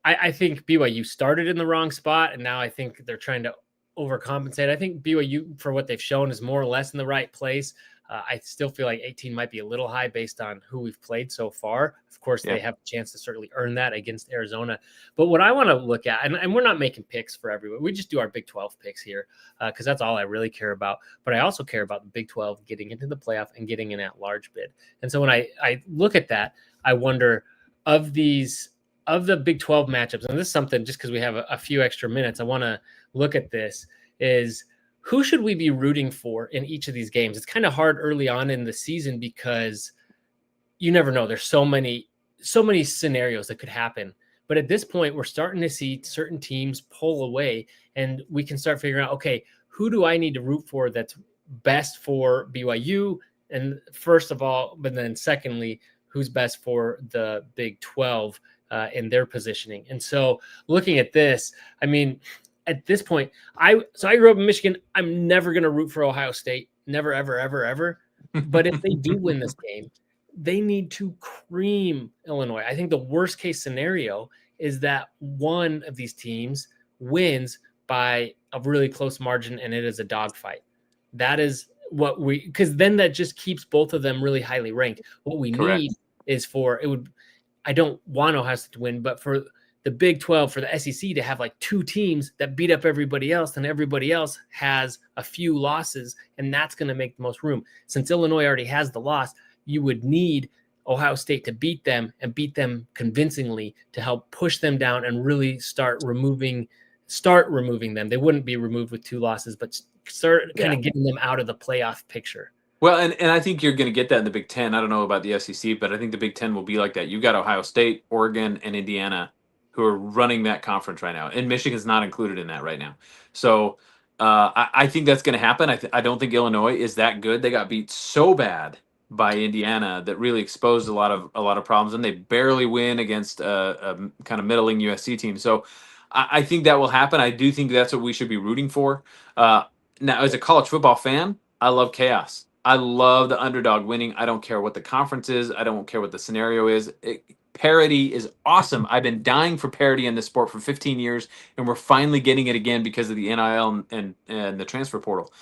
I think BYU started in the wrong spot, and now I think they're trying to overcompensate. I think BYU, for what they've shown, is more or less in the right place. I still feel like 18 might be a little high based on who we've played so far. Of course, They have a chance to certainly earn that against Arizona. But what I want to look at, and we're not making picks for everyone. We just do our Big 12 picks here because that's all I really care about. But I also care about the Big 12 getting into the playoff and getting an at-large bid. And so when I look at that, I wonder of the Big 12 matchups, and this is something just because we have a few extra minutes, I want to look at this, is who should we be rooting for in each of these games? It's kind of hard early on in the season because you never know. There's so many scenarios that could happen. But at this point, we're starting to see certain teams pull away, and we can start figuring out, okay, who do I need to root for that's best for BYU? And first of all, but then secondly, who's best for the Big 12 in their positioning. And so looking at this, I mean, at this point, I grew up in Michigan. I'm never going to root for Ohio State. Never, ever, ever, ever. But if they do win this game, they need to cream Illinois. I think the worst case scenario is that one of these teams wins by a really close margin and it is a dogfight. That is what because then that just keeps both of them really highly ranked. What we need is I don't want Ohio State to win, but for the Big 12, for the SEC to have like two teams that beat up everybody else, and everybody else has a few losses, and that's going to make the most room. Since Illinois already has the loss, you would need Ohio State to beat them and beat them convincingly to help push them down and really start removing them. They wouldn't be removed with two losses, but start kind of getting them out of the playoff picture. Well, and I think you're going to get that in the Big Ten. I don't know about the SEC, but I think the Big Ten will be like that. You've got Ohio State, Oregon, and Indiana who are running that conference right now. And Michigan's not included in that right now. So I think that's going to happen. I don't think Illinois is that good. They got beat so bad by Indiana that really exposed a lot of problems, and they barely win against a kind of middling USC team. So I think that will happen. I do think that's what we should be rooting for. Now, as a college football fan, I love chaos. I love the underdog winning. I don't care what the conference is. I don't care what the scenario is. Parity is awesome. I've been dying for parity in this sport for 15 years, and we're finally getting it again because of the NIL and the transfer portal.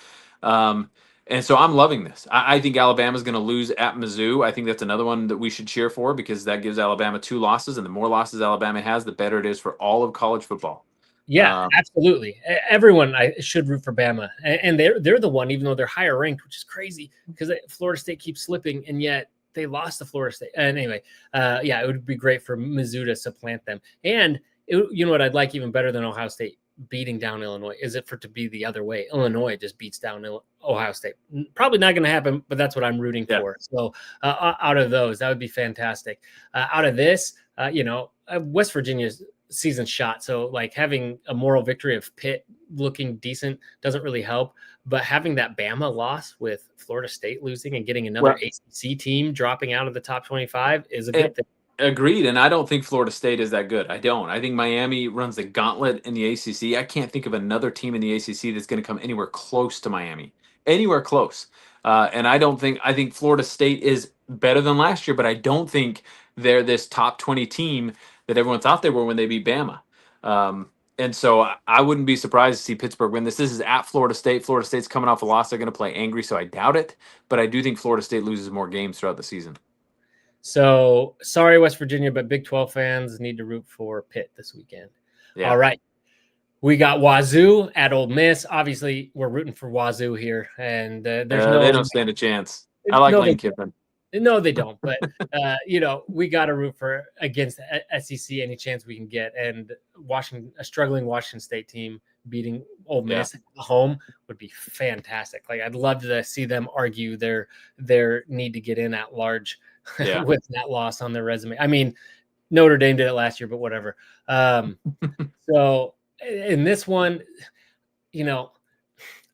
And so I'm loving this. I think Alabama's going to lose at Mizzou. I think that's another one that we should cheer for because that gives Alabama 2 losses, and the more losses Alabama has, the better it is for all of college football. Yeah, absolutely. Everyone should root for Bama, and they're the one, even though they're higher ranked, which is crazy because Florida State keeps slipping, and yet they lost to Florida State. And anyway, it would be great for Mizzou to supplant them. And you know what I'd like even better than Ohio State beating down Illinois is it for it to be the other way. Illinois just beats down Ohio State. Probably not going to happen, but that's what I'm rooting for. So out of those, that would be fantastic. Out of this, West Virginia's season shot. So like having a moral victory of Pitt looking decent doesn't really help, but having that Bama loss with Florida State losing and getting another ACC team dropping out of the top 25 is a good thing. Agreed. And I don't think Florida State is that good. I don't. I think Miami runs the gauntlet in the ACC. I can't think of another team in the ACC that's going to come anywhere close to Miami, anywhere close. And I think Florida State is better than last year, but I don't think they're this top 20 team that everyone thought they were when they beat Bama. And so I wouldn't be surprised to see Pittsburgh win this. This is at Florida State. Florida State's coming off a loss. They're going to play angry, so I doubt it. But I do think Florida State loses more games throughout the season. So sorry, West Virginia, but Big 12 fans need to root for Pitt this weekend. Yeah. All right. We got Wazoo at Ole Miss. Obviously, we're rooting for Wazoo here. And they don't stand a chance. I like Lane Kiffin. No, they don't. But, we got to root for against the SEC any chance we can get. And a struggling Washington State team beating Ole Miss at home would be fantastic. Like, I'd love to see them argue their need to get in at large with that loss on their resume. I mean, Notre Dame did it last year, but whatever. So in this one,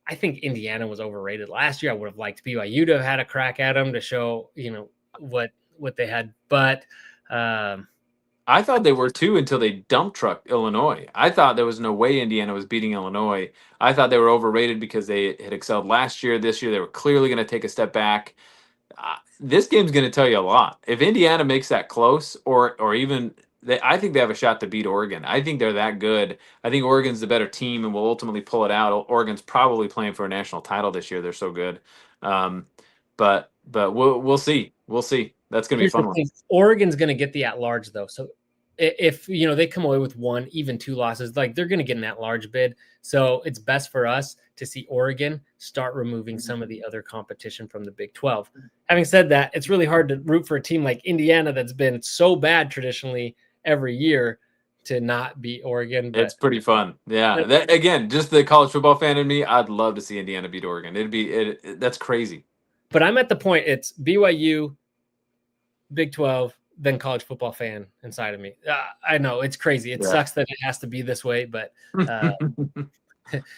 I think Indiana was overrated last year. I would have liked BYU to have had a crack at them to show, what they had. But I thought they were too until they dump trucked Illinois. I thought there was no way Indiana was beating Illinois. I thought they were overrated because they had excelled last year. This year, they were clearly going to take a step back. This game's going to tell you a lot. If Indiana makes that close, or even I think they have a shot to beat Oregon. I think they're that good. I think Oregon's the better team and will ultimately pull it out. Oregon's probably playing for a national title this year. They're so good. But we'll see. We'll see. That's going to be a fun one. Oregon's going to get the at-large though. So if they come away with 1, even 2 losses, like they're going to get an at-large bid. So it's best for us to see Oregon start removing some of the other competition from the Big 12. Having said that, it's really hard to root for a team like Indiana that's been so bad traditionally every year to not beat Oregon. But it's pretty fun. Yeah. Again, just the college football fan in me, I'd love to see Indiana beat Oregon. That's crazy. But I'm at the point it's BYU, Big 12, then college football fan inside of me. I know it's crazy. It sucks that it has to be this way, but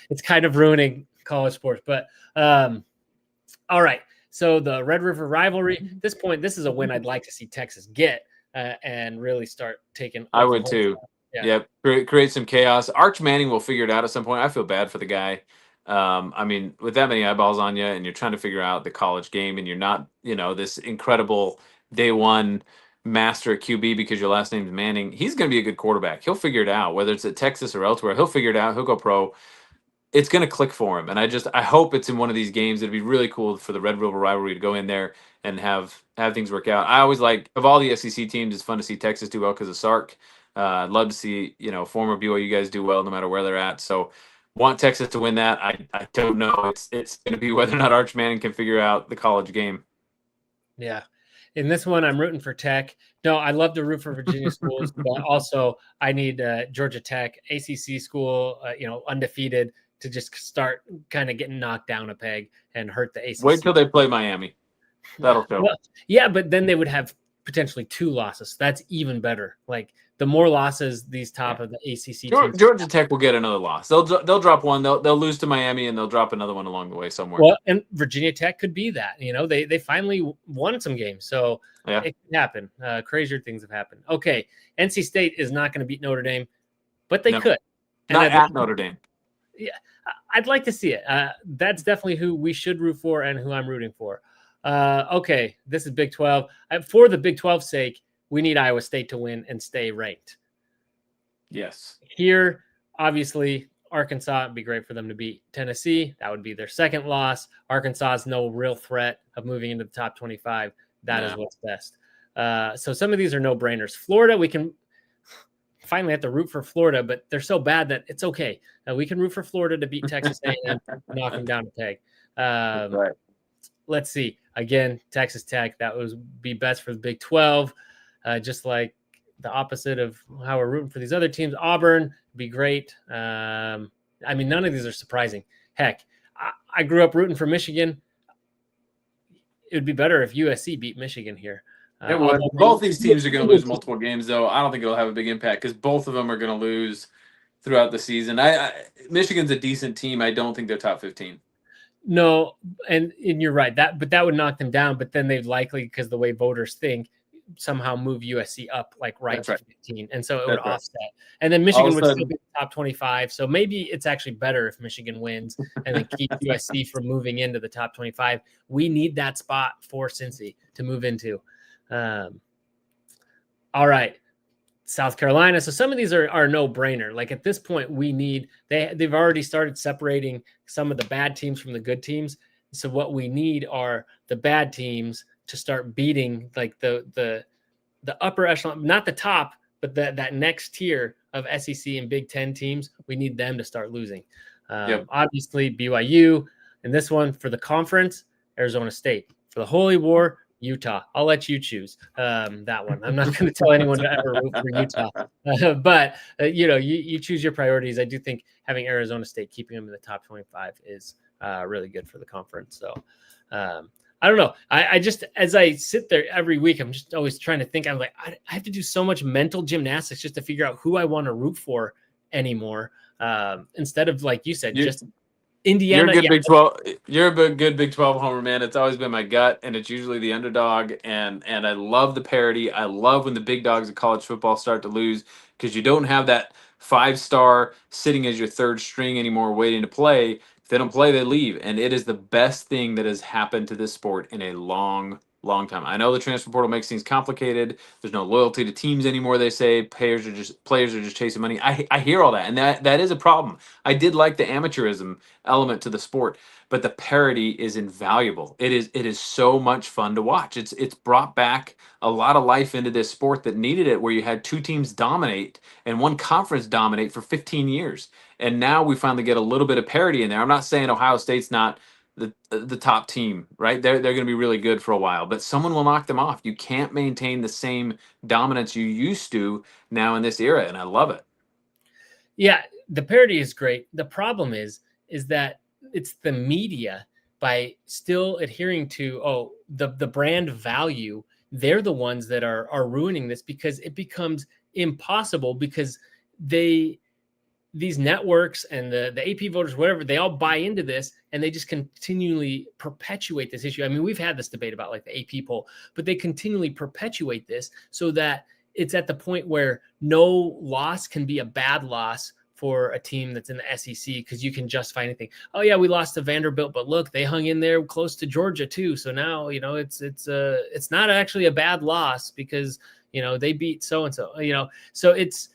it's kind of ruining college sports. But all right. So the Red River rivalry, at this point, this is a win I'd like to see Texas get and really start taking. I over the would whole too. stuff. Yeah. Yep. Create some chaos. Arch Manning will figure it out at some point. I feel bad for the guy. I mean, with that many eyeballs on you, and you're trying to figure out the college game, and you're not, this incredible day one master at QB because your last name's Manning. He's going to be a good quarterback. He'll figure it out, whether it's at Texas or elsewhere. He'll figure it out. He'll go pro. It's going to click for him, and I hope it's in one of these games. It'd be really cool for the Red River rivalry to go in there and have things work out. I always like, of all the SEC teams, it's fun to see Texas do well because of Sark. I'd love to see former BYU guys do well no matter where they're at. So want Texas to win that. I don't know. It's going to be whether or not Arch Manning can figure out the college game. Yeah. In this one, I'm rooting for Tech. No, I love to root for Virginia schools, but also I need Georgia Tech, ACC school, undefeated, to just start kind of getting knocked down a peg and hurt the ACC. Wait till they play Miami. That'll show. Well, yeah, but then they would have potentially 2 losses. That's even better. Like the more losses these top of the ACC teams. Georgia Tech will get another loss. They'll drop one. They'll lose to Miami and they'll drop another one along the way somewhere. Well, and Virginia Tech could be that. They finally won some games, so yeah. It can happen. Crazier things have happened. Okay, NC State is not going to beat Notre Dame, but they could. And not at Notre Dame. Yeah, I'd like to see it. That's definitely who we should root for and who I'm rooting for. Okay, this is Big 12. For the Big 12's sake, we need Iowa State to win and stay ranked. Yes. Here, obviously, Arkansas, it'd be great for them to beat Tennessee. That would be their second loss. Arkansas is no real threat of moving into the top 25. That is what's best. So some of these are no-brainers. Florida, we can finally have to root for Florida, but they're so bad that it's okay. We can root for Florida to beat Texas A&M, knock them down a peg. Right. Let's see. Again, Texas Tech, that would be best for the Big 12, just like the opposite of how we're rooting for these other teams. Auburn would be great. None of these are surprising. Heck, I grew up rooting for Michigan. It would be better if USC beat Michigan here. It would. Both these teams are going to lose multiple games, though. I don't think it'll have a big impact because both of them are going to lose throughout the season. Michigan's a decent team. I don't think they're top 15. No, and you're right. That would knock them down. But then they'd likely, because the way voters think, somehow move USC up to 15, and so it would offset. And then Michigan would still be top 25. So maybe it's actually better if Michigan wins and then keep USC from moving into the top 25. We need that spot for Cincy to move into. All right. South Carolina. So some of these are no brainer. Like at this point, they've already started separating some of the bad teams from the good teams. So what we need are the bad teams to start beating like the upper echelon, not the top, but that next tier of SEC and Big Ten teams. We need them to start losing. Obviously BYU, and this one for the conference, Arizona State. For the Holy War, Utah. I'll let you choose that one. I'm not going to tell anyone to ever root for Utah, but you choose your priorities. I do think having Arizona State, keeping them in the top 25 is really good for the conference. So I don't know. I just, as I sit there every week, I'm just always trying to think. I'm like, I have to do so much mental gymnastics just to figure out who I want to root for anymore. Instead of, like you said, just Indiana. You're a good Big 12. You're a good Big 12 homer, man. It's always been my gut, and it's usually the underdog. And I love the parity. I love when the big dogs of college football start to lose because you don't have that 5-star sitting as your third string anymore, waiting to play. If they don't play, they leave, and it is the best thing that has happened to this sport in a long time. I know the transfer portal makes things complicated. There's no loyalty to teams anymore. They say players are just chasing money. I hear all that, and that is a problem. I did like the amateurism element to the sport, but the parity is invaluable. It is so much fun to watch. It's brought back a lot of life into this sport that needed it, where you had 2 teams dominate and one conference dominate for 15 years, and now we finally get a little bit of parity in there. I'm not saying Ohio State's not the top team, right? They're going to be really good for a while, but someone will knock them off. You can't maintain the same dominance you used to now in this era, and I love it. Yeah, the parity is great. The problem is that it's the media, by still adhering to the brand value. They're the ones that are ruining this, because it becomes impossible, because they these networks and the AP voters, whatever, they all buy into this, and they just continually perpetuate this issue. I mean, we've had this debate about like the AP poll, but they continually perpetuate this so that it's at the point where no loss can be a bad loss for a team that's in the SEC, because you can justify anything. Oh yeah, we lost to Vanderbilt, but look, they hung in there close to Georgia too. So now, you know, it's not actually a bad loss because, you know, they beat so and so. You know, so it's,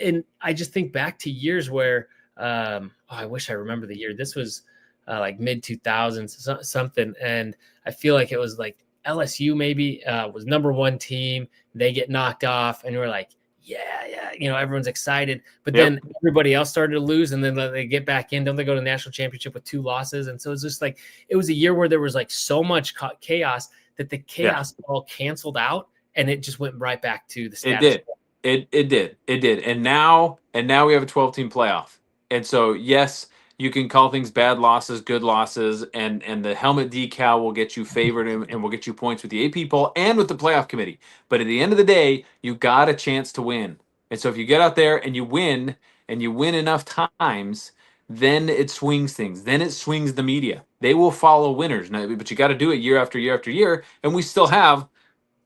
and I just think back to years where I wish I remember the year. This was like mid 2000s something, and I feel like it was like LSU maybe was number one team. They get knocked off, and we're like, yeah, you know, everyone's excited. But then everybody else started to lose, and then they get back in. Don't they go to the national championship with 2 losses? And so it's just like, it was a year where there was like so much chaos that the chaos all canceled out, and it just went right back to the status quo. It did. And now we have a 12-team playoff. And so, yes, you can call things bad losses, good losses, and the helmet decal will get you favored and will get you points with the AP poll and with the playoff committee. But at the end of the day, you got a chance to win. And so if you get out there and you win enough times, then it swings things. Then it swings the media. They will follow winners. Now, but you got to do it year after year after year. And we still have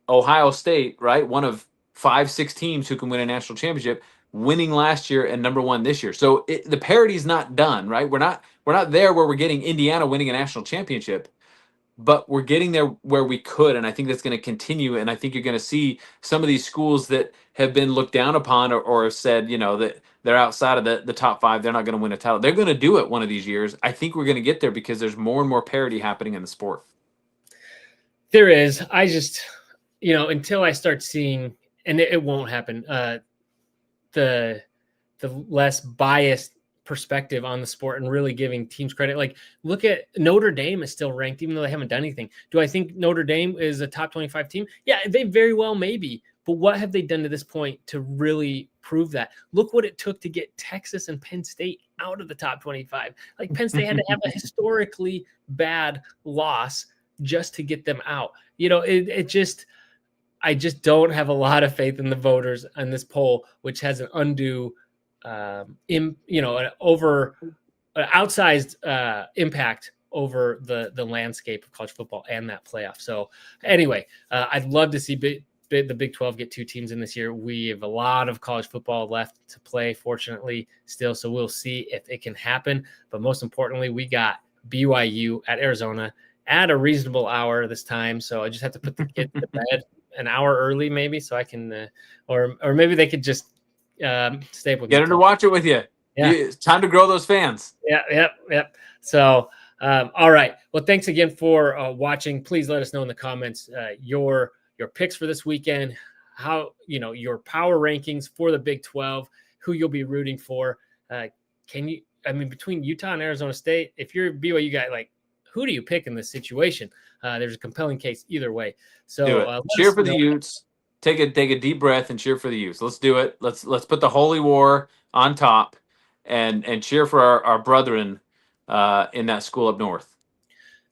Ohio State, right? One of 5-6 teams who can win a national championship, winning last year and number 1 this year. So the parity's not done, right? We're not there where we're getting Indiana winning a national championship, but we're getting there where we could, and I think that's going to continue. And I think you're going to see some of these schools that have been looked down upon or said, you know, that they're outside of the top 5, they're not going to win a title. They're going to do it one of these years. I think we're going to get there because there's more and more parity happening in the sport. There is. I just, you know, until I start seeing, and it won't happen, the less biased perspective on the sport and really giving teams credit. Like, look at Notre Dame is still ranked, even though they haven't done anything. Do I think Notre Dame is a top 25 team? Yeah, they very well may be. But what have they done to this point to really prove that? Look what it took to get Texas and Penn State out of the top 25. Like, Penn State had to have a historically bad loss just to get them out. You know, I just don't have a lot of faith in the voters on this poll, which has an undue, an outsized impact over the landscape of college football and that playoff. So anyway, I'd love to see the Big 12 get 2 teams in this year. We have a lot of college football left to play, fortunately, still. So we'll see if it can happen. But most importantly, we got BYU at Arizona at a reasonable hour this time. So I just have to put the kid to bed an hour early, maybe, so I can, or maybe they could just stay with me. Get her to watch it with you. Yeah. It's time to grow those fans. Yep. So, all right. Well, thanks again for watching. Please let us know in the comments your picks for this weekend, how, you know, your power rankings for the Big 12, who you'll be rooting for. Between Utah and Arizona State, if you're a BYU guy, like, who do you pick in this situation? There's a compelling case either way. So cheer for the Utes. Take a deep breath and cheer for the Utes. Let's do it. Let's put the Holy War on top and cheer for our brethren in that school up north.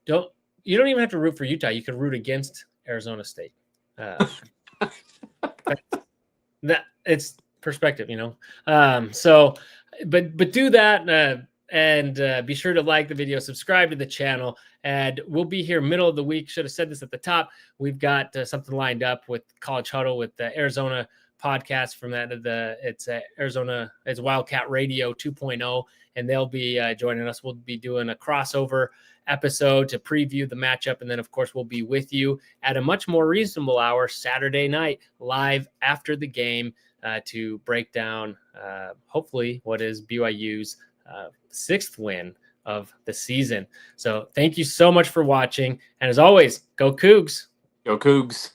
You don't even have to root for Utah. You can root against Arizona State. That it's perspective, you know. But do that. And be sure to like the video, subscribe to the channel, and we'll be here middle of the week. Should have said this at the top. We've got something lined up with College Huddle with the Arizona podcast from that. It's Arizona, it's Wildcat Radio 2.0, and they'll be joining us. We'll be doing a crossover episode to preview the matchup, and then of course we'll be with you at a much more reasonable hour Saturday night live after the game to break down hopefully what is BYU's 6th win of the season. So thank you so much for watching. And as always, go Cougs. Go Cougs.